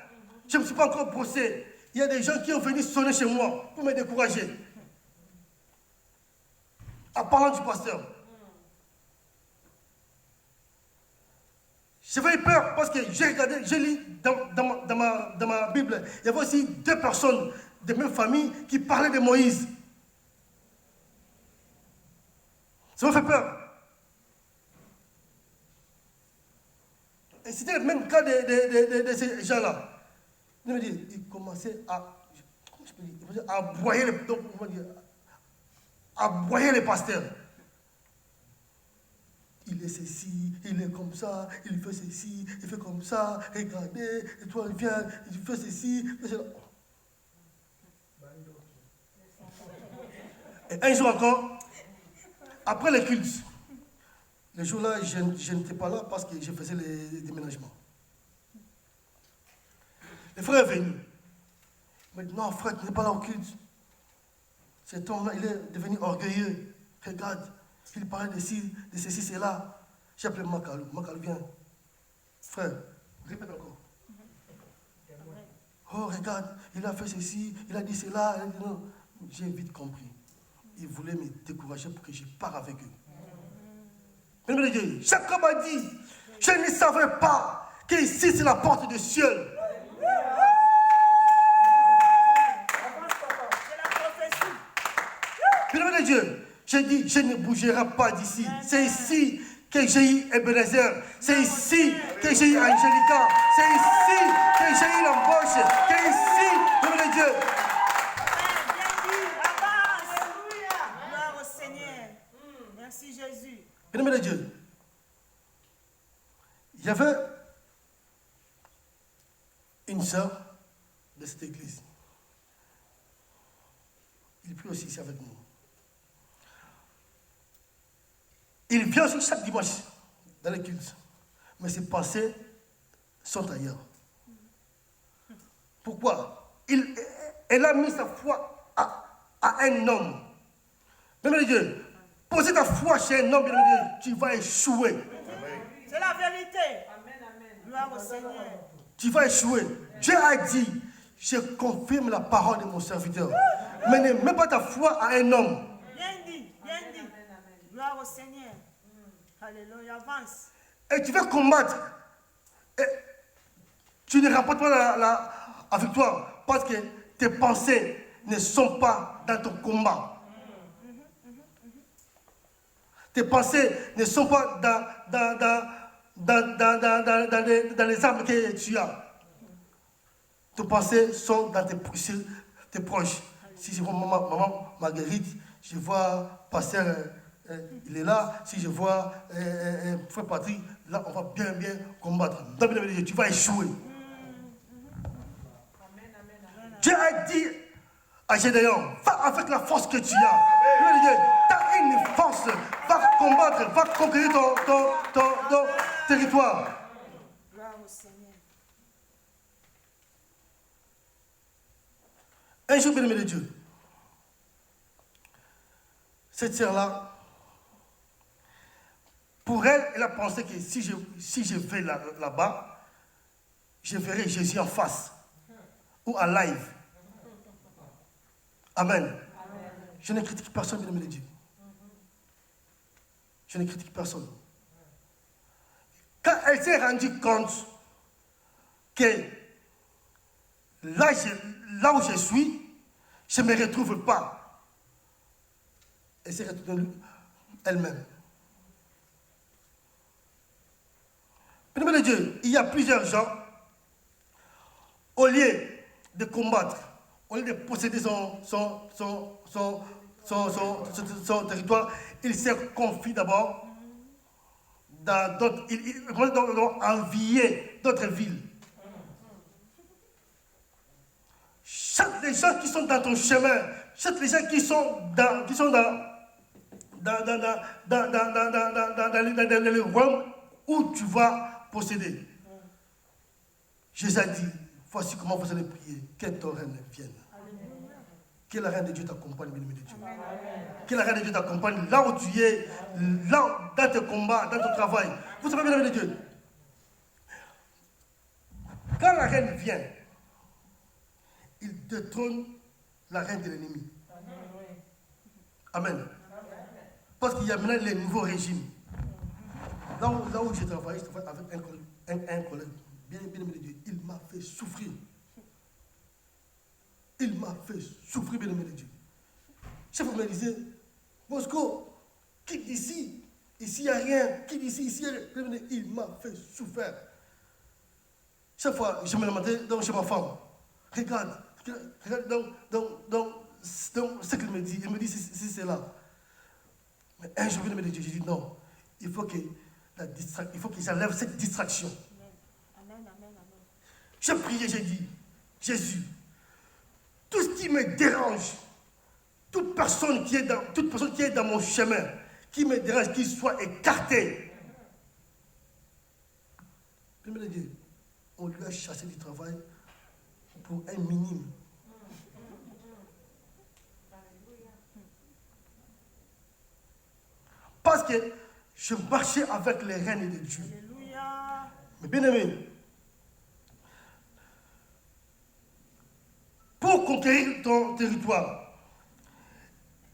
je ne me suis pas encore brossé. Il y a des gens qui ont venu sonner chez moi pour me décourager. En parlant du pasteur. J'avais peur parce que j'ai regardé, j'ai lu dans ma Bible, il y avait aussi 2 personnes de même famille qui parlaient de Moïse. Ça m'a fait peur. Et c'était le même cas de ces gens-là. Ils commençaient à aboyer les pasteurs. Il est ceci, il est comme ça, il fait ceci, il fait comme ça, regardez, et toi il vient, il fait ceci. Et un jour encore, après le culte, le jour-là, je n'étais pas là parce que je faisais les déménagements. Le frère est venu. Il m'a dit, non frère, tu n'es pas là au culte. Cet homme-là, il est devenu orgueilleux. Regarde, il parlait de ceci, c'est là. J'ai appelé Makalou. Makalou, viens. Frère, répète encore. Oh, regarde, il a fait ceci, il a dit cela. Il a dit non. J'ai vite compris. Il voulait me décourager pour que je parte avec eux. Mais Dieu, Jacob a dit, je ne savais pas qu'ici c'est la porte du ciel. Bien Dieu, j'ai dit, je ne bougerai pas d'ici. C'est ici que j'ai eu Ebenezer. C'est ici que j'ai eu Angelica. C'est ici que j'ai eu l'embauche. C'est ici, bien Dieu. Gloire au Seigneur. Merci Jésus. Bien Dieu, il y avait une sœur de cette église. Il prie aussi ici avec nous. Il vient aussi chaque dimanche dans les cultes. Mais ses pensées sont ailleurs. Pourquoi? Elle a mis sa foi à un homme. Bien Dieu, poser ta foi chez un homme, bien Dieu, tu vas échouer. C'est la vérité. Gloire au Seigneur. Tu vas échouer. Dieu a dit, je confirme la parole de mon serviteur. Mais ne mets pas ta foi à un homme. Bien dit, bien dit. Gloire au Seigneur. Alléluia, avance. Et tu vas combattre. Et tu ne remportes pas la victoire parce que tes pensées ne sont pas dans ton combat. Tes pensées ne sont pas dans les armes que tu as. Tes pensées sont dans tes proches. Si je vois maman Marguerite, je vois pasteur, il est là. Si je vois frère Patrick, là on va bien combattre. Tu vas échouer. Dieu a dit à Gédéon, va avec la force que tu as. Tu as une force, va combattre, va conquérir ton territoire. Gloire au Seigneur. Un jour, bien-aimé de Dieu, cette sœur-là, pour elle, elle a pensé que si je vais là-bas, je verrai Jésus en face ou en live. Amen. Je ne critique personne, bien-aimé de Dieu. Je ne critique personne. Quand elle s'est rendue compte que là où je suis, je ne me retrouve pas, elle s'est retournée elle-même. Bien-aimé de Dieu, il y a plusieurs gens, au lieu de combattre, au lieu de posséder son territoire, il se confie d'abord dans d'autres, il envier d'autres villes. Chaque les gens qui sont dans ton chemin, chaque les gens qui sont dans le royaume où tu vas posséder. Jésus a dit, voici comment vous allez prier, que ton règne vienne. Que la reine de Dieu t'accompagne, bien-aimé de Dieu. Que la reine de Dieu t'accompagne là où tu es, là dans tes combats, dans ton travail. Vous savez, bien-aimé de Dieu, quand la reine vient, il détrône la reine de l'ennemi. Amen. Parce qu'il y a maintenant les nouveaux régimes. Là où j'ai travaillé avec un collègue, bien-aimé de Dieu, il m'a fait souffrir. Il m'a fait souffrir, bien-aimé de Dieu. Chef me disait, Bosco, quitte ici. Ici, il n'y a rien. Quitte ici, il n'y a rien. Il m'a fait souffrir. Chaque fois, je me demandais chez ma femme, regarde donc, ce qu'il me dit. Il me dit, c'est là. Mais un jour, bien-aimé de Dieu, j'ai dit, non, il faut qu'il enlève cette distraction. Amen, amen, amen. J'ai prié, j'ai dit, Jésus, tout ce qui me dérange, toute personne qui est dans mon chemin, qui me dérange, qu'il soit écarté. Bien-aimé de Dieu, on lui a chassé du travail pour un minime. Parce que je marchais avec les reines de Dieu. Alléluia. Mais bien aimé, pour conquérir ton territoire,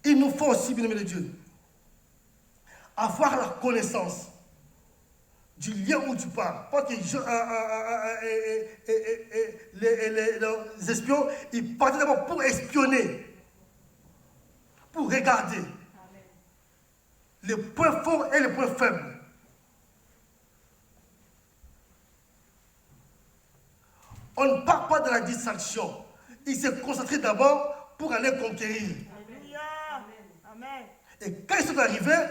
il nous faut aussi, bien aimé de Dieu, avoir la connaissance du lieu où tu pars. Parce que les espions, ils partent d'abord pour espionner, pour regarder les points forts et les points faibles. On ne part pas de la distraction. Il s'est concentré d'abord pour aller conquérir. Alléluia. Amen. Et quand ils sont arrivés,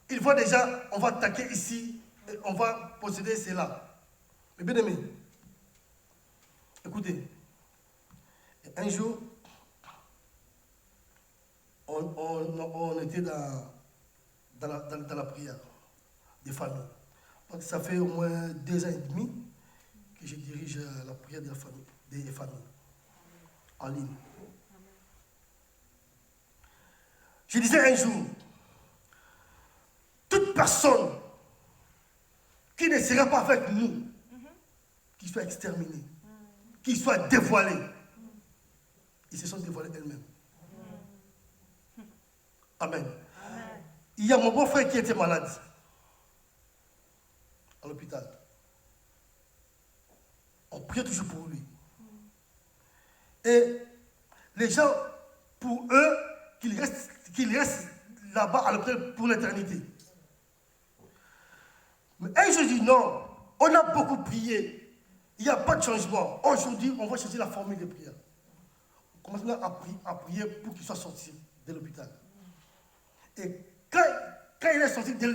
ils voient déjà, on va attaquer ici, et on va posséder cela. Mais bien aimé, écoutez, un jour, on était dans la prière des familles. Donc ça fait au moins 2 ans et demi que je dirige la prière des familles en ligne. Je disais un jour, toute personne qui ne sera pas avec nous, qui soit exterminée, qui soit dévoilée, ils se sont dévoilés elles-mêmes. Amen. Il y a mon beau-frère qui était malade à l'hôpital. On priait toujours pour lui. Et les gens, pour eux, qu'il reste là-bas à l'hôpital pour l'éternité. Mais un jour, je dis non, on a beaucoup prié. Il n'y a pas de changement. Aujourd'hui, on va changer la formule de prière. On commence maintenant à prier pour qu'il soit sorti de l'hôpital. Et quand il est sorti de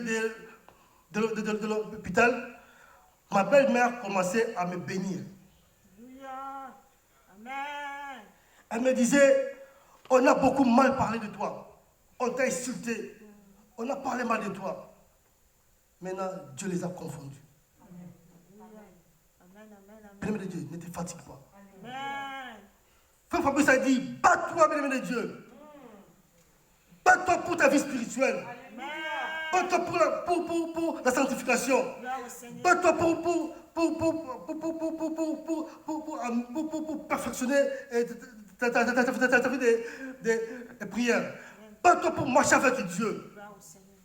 l'hôpital, ma belle-mère commençait à me bénir. Alléluia. Amen. Elle me disait, on a beaucoup mal parlé de toi. On t'a insulté. On a parlé mal de toi. Maintenant, Dieu les a confondus. Amen, amen, amen. Bien-aimé de Dieu, ne te fatigue pas. Amen. Frère Fabrice a dit, bats-toi, bien-aimé de Dieu. Bats-toi pour ta vie spirituelle. Amen. Bats-toi pour la sanctification. Gloire au Seigneur. Bats-toi pour perfectionner fait des prières. Pas-toi pour marcher avec Dieu. Gloire au Seigneur.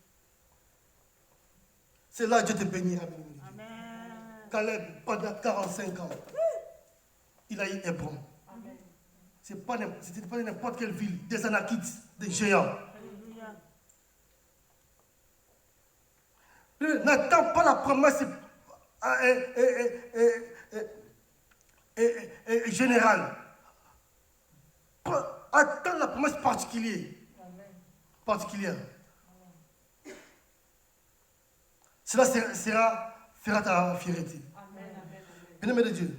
C'est là que Dieu te bénira. Amen. Caleb, pendant 45 ans, il a eu Hébron. C'était pas n'importe quelle ville, des Anakites, des géants. Alléluia. N'attends pas la promesse générale. Attends la promesse particulière. Cela fera ta fierté. Bien-aimés de Dieu,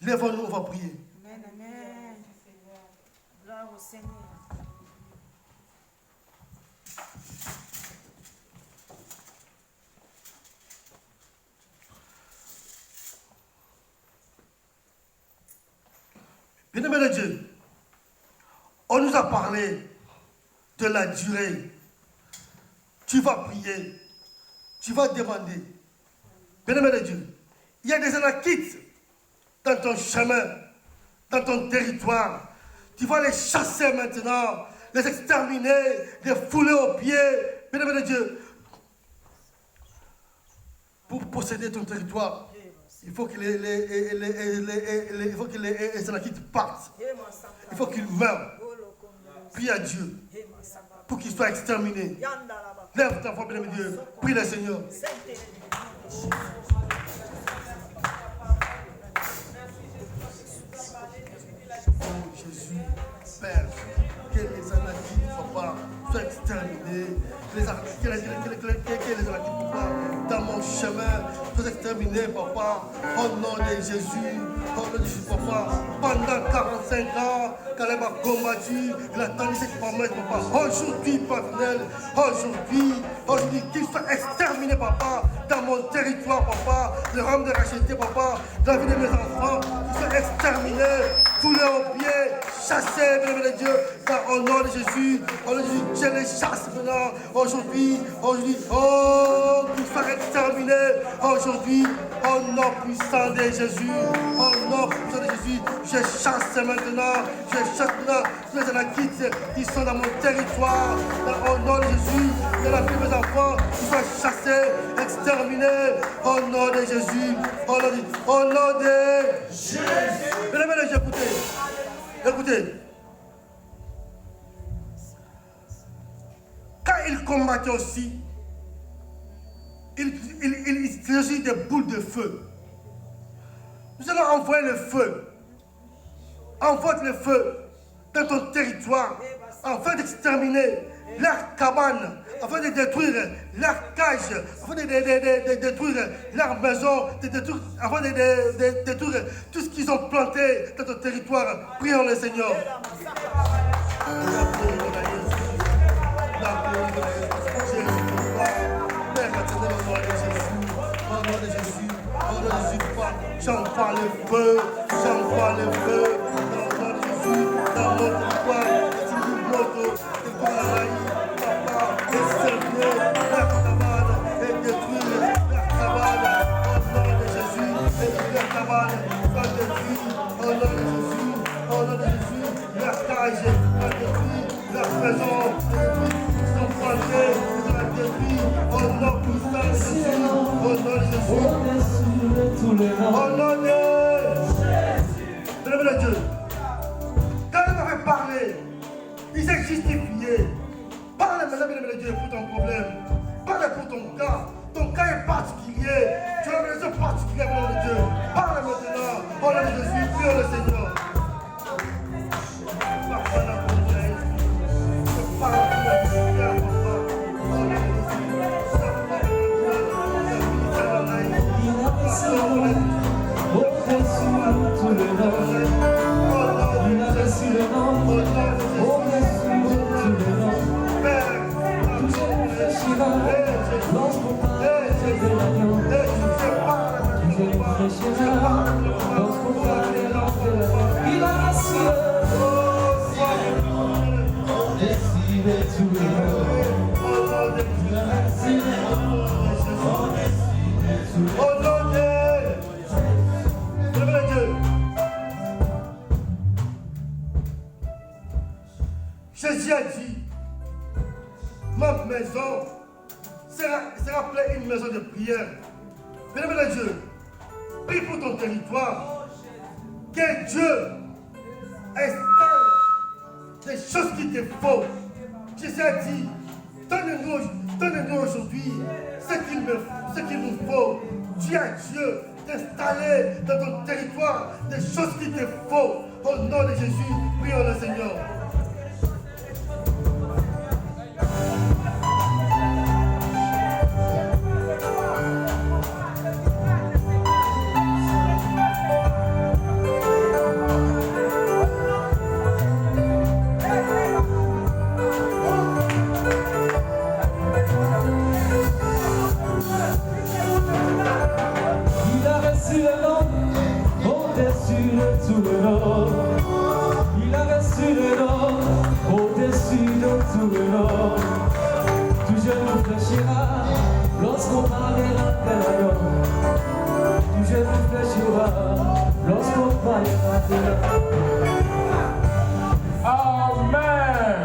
lève-nous, on va prier. Amen. Amen. Gloire au Seigneur. Bien-aimés de Dieu, on nous a parlé de la durée. Tu vas prier, tu vas demander. Bien-aimés de Dieu, il y a des Anakites dans ton chemin, dans ton territoire. Tu vas les chasser maintenant, les exterminer, les fouler aux pieds. Bien-aimés de Dieu, pour posséder ton territoire, il faut que les Anakites partent. Il faut qu'ils meurent. Prie à Dieu pour qu'ils soient exterminés. Lève ta voix, bien-aimé Dieu. Prie le Seigneur. Jésus, Père, que les Anakites, papa, soient exterminés. Que les Anakites, papa, dans mon chemin, soient exterminés, papa. Au nom de Jésus, papa. Pendant 45 ans, Caleb a combattu, il a attendu cette promesse, papa. Aujourd'hui, paternel, aujourd'hui, qu'ils soient exterminés, papa, dans mon territoire, papa. Le rame de racheter, papa, dans la vie de mes enfants, qu'ils soient exterminés, foulés aux pieds, chassés, bien-aimé de Dieu, car au nom de Jésus, je les chasse maintenant, aujourd'hui, oh, qu'ils soient exterminés, aujourd'hui, au nom puissant de Jésus, au nom puissant de Jésus, je chasse maintenant, tous les Anakites qui sont dans mon territoire, au nom de Jésus, de la vie de mes enfants, qui soient chassés, exterminés, au nom de Jésus, au nom de Jésus. Bien-aimés, écoutez. Quand il combattait aussi, il s'agit des boules de feu. Nous allons envoyer le feu. Envoie le feu dans ton territoire afin d'exterminer leurs cabanes, afin de détruire leurs cages, afin de détruire leurs maisons, afin de détruire tout ce qu'ils ont planté dans ton territoire. Prions le Seigneur. J'envoie le feu, dans le nom de Jésus, dans notre foi, papa, exterminer la cabane et détruire la cabane, au nom de Jésus, et la cabane soit détruite, au nom de Jésus, la cage soit détruite, la maison sont plantées, soit détruite, au nom puissant de Jésus, au nom de Jésus. Au nom de Dieu, quand il m'avait parlé, il s'est justifié. Parle maintenant, bien de Dieu, pour ton problème. Parle pour ton cas. Ton cas est particulier. Tu as une raison particulière, bien de Dieu. Parle maintenant. Au nom de Jésus, prions le Seigneur. prière. Bien-aimé Dieu, prie pour ton territoire. Que Dieu installe des choses qui te font. Jésus a dit, donne-nous aujourd'hui ce qu'il nous faut. Dis à Dieu d'installer dans ton territoire des choses qui te font. Au nom de Jésus, prions le Seigneur. Il a reçu le nom au-dessus de tout le nom. Tout genou fléchira lorsqu'on parlera de l'agneau. Tout genou fléchira lorsqu'on parlera de l'agneau. Amen.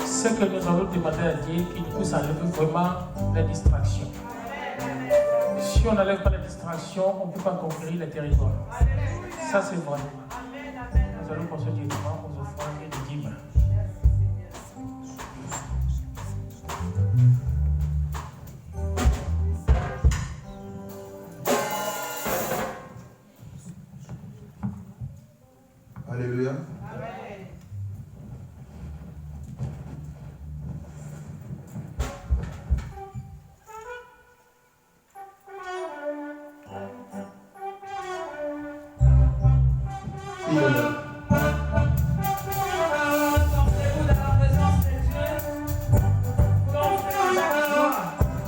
Ce que nous allons demander à Dieu, qu'il nous enlève vraiment les distractions. Si on n'enlève pas les distractions, on ne peut pas conquérir les territoires. Ça, c'est vrai. Nous allons passer directement aux offrandes et des dîmes. Alléluia.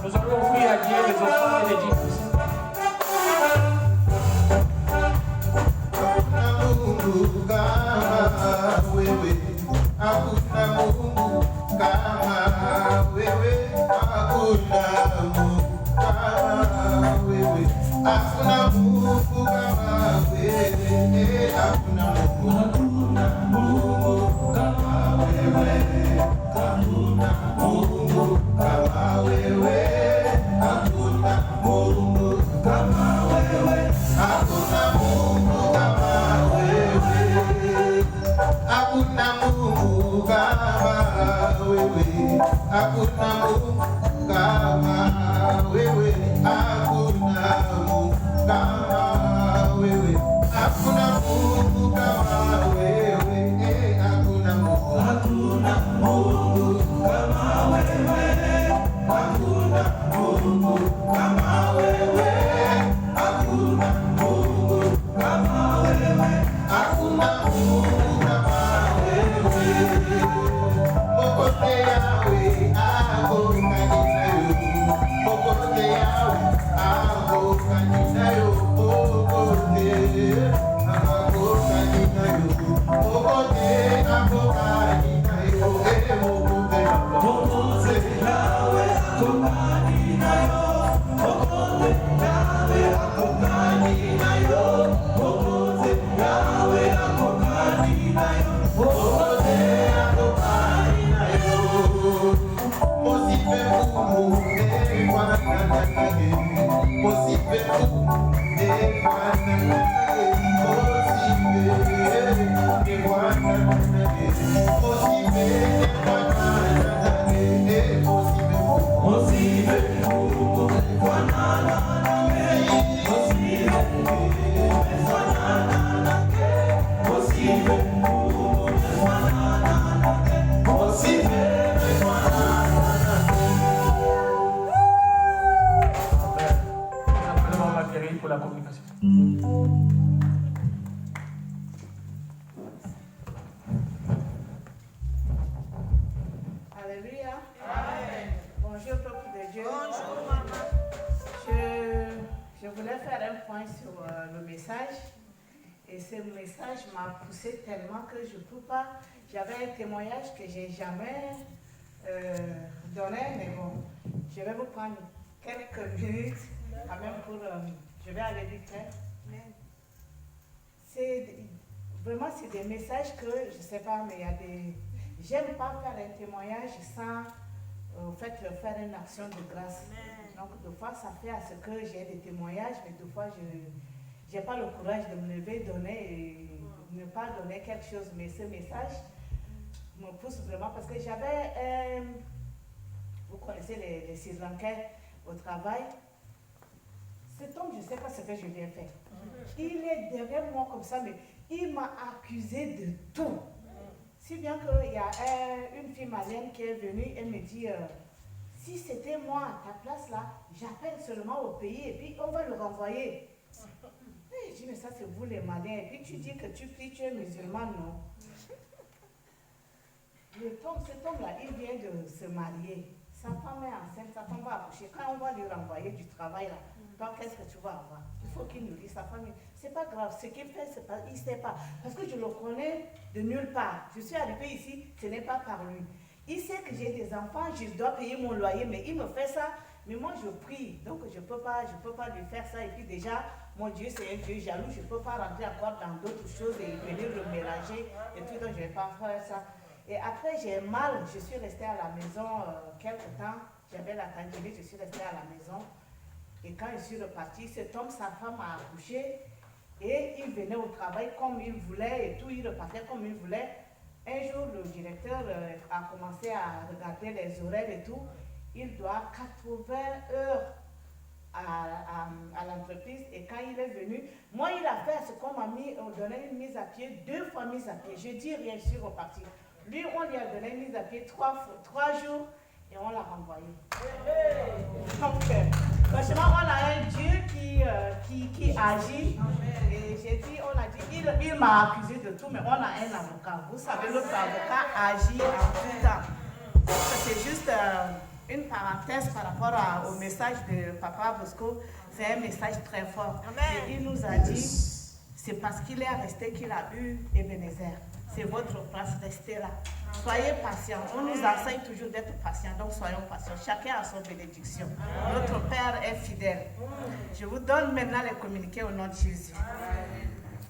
Nous allons offrir à Dieu les offrandes et les dîmes. Pour la communication. Alléluia. Amen. Bonjour, peuple de Dieu. Bonjour, maman. Je voulais faire un point sur le message. Et ce message m'a poussé tellement que je ne peux pas. J'avais un témoignage que je n'ai jamais donné, mais bon, je vais vous prendre quelques minutes quand même pour. Je vais aller vite. Vraiment, c'est des messages que, je ne sais pas, mais il y a des. J'aime pas faire un témoignage sans au fait faire une action de grâce. Donc, des fois, ça fait à ce que j'ai des témoignages, mais des fois, je n'ai pas le courage de me lever, donner et ne pas donner quelque chose. Mais ce message me pousse vraiment parce que j'avais, vous connaissez les Sri Lankais au travail. Cet homme, je ne sais pas ce que je viens faire. Il est derrière moi comme ça, mais il m'a accusé de tout. Si bien qu'il y a une fille malienne qui est venue, elle me dit, si c'était moi à ta place là, j'appelle seulement au pays et puis on va le renvoyer. Et je dis, mais ça c'est vous les Maliens. Et puis tu dis que tu pries, tu es musulman, non? Cet homme-là, il vient de se marier. Sa femme est enceinte, sa femme va accoucher. Quand on va lui renvoyer du travail là, toi, qu'est-ce que tu vas avoir? Il faut qu'il nourrisse sa famille. C'est pas grave, ce qu'il fait, c'est pas, il ne sait pas. Parce que je le connais de nulle part. Je suis arrivée ici, ce n'est pas par lui. Il sait que j'ai des enfants, je dois payer mon loyer, mais il me fait ça. Mais moi, je prie, donc je ne peux pas lui faire ça. Et puis déjà, mon Dieu, c'est un Dieu jaloux, je ne peux pas rentrer encore dans d'autres choses et venir le mélanger. Et tout, donc je ne vais pas faire ça. Et après, j'ai mal, je suis restée à la maison quelques temps. J'avais la tanguinite, je suis restée à la maison. Et quand je suis repartie, cet homme, sa femme a accouché. Et il venait au travail comme il voulait et tout, il repartait comme il voulait. Un jour, le directeur a commencé à regarder les horaires et tout. Il doit 80 heures à l'entreprise. Et quand il est venu, moi, il a fait ce qu'on m'a donné une mise à pied, 2 fois mise à pied. Je dis rien, je suis repartie. Lui, on lui a donné une mise à pied 3 jours et on l'a renvoyé. Donc, franchement, on a un Dieu qui agit. Et j'ai dit, on a dit, il m'a accusé de tout, mais on a un avocat. Vous savez, notre avocat agit en tout temps. C'est juste une parenthèse par rapport au message de Papa Bosco. C'est un message très fort. Et il nous a dit, c'est parce qu'il est resté qu'il a eu Ebenezer. C'est votre place, restez là. Soyez patients. On nous enseigne toujours d'être patients, donc soyons patients. Chacun a son bénédiction. Notre Père est fidèle. Je vous donne maintenant les communiqués au nom de Jésus.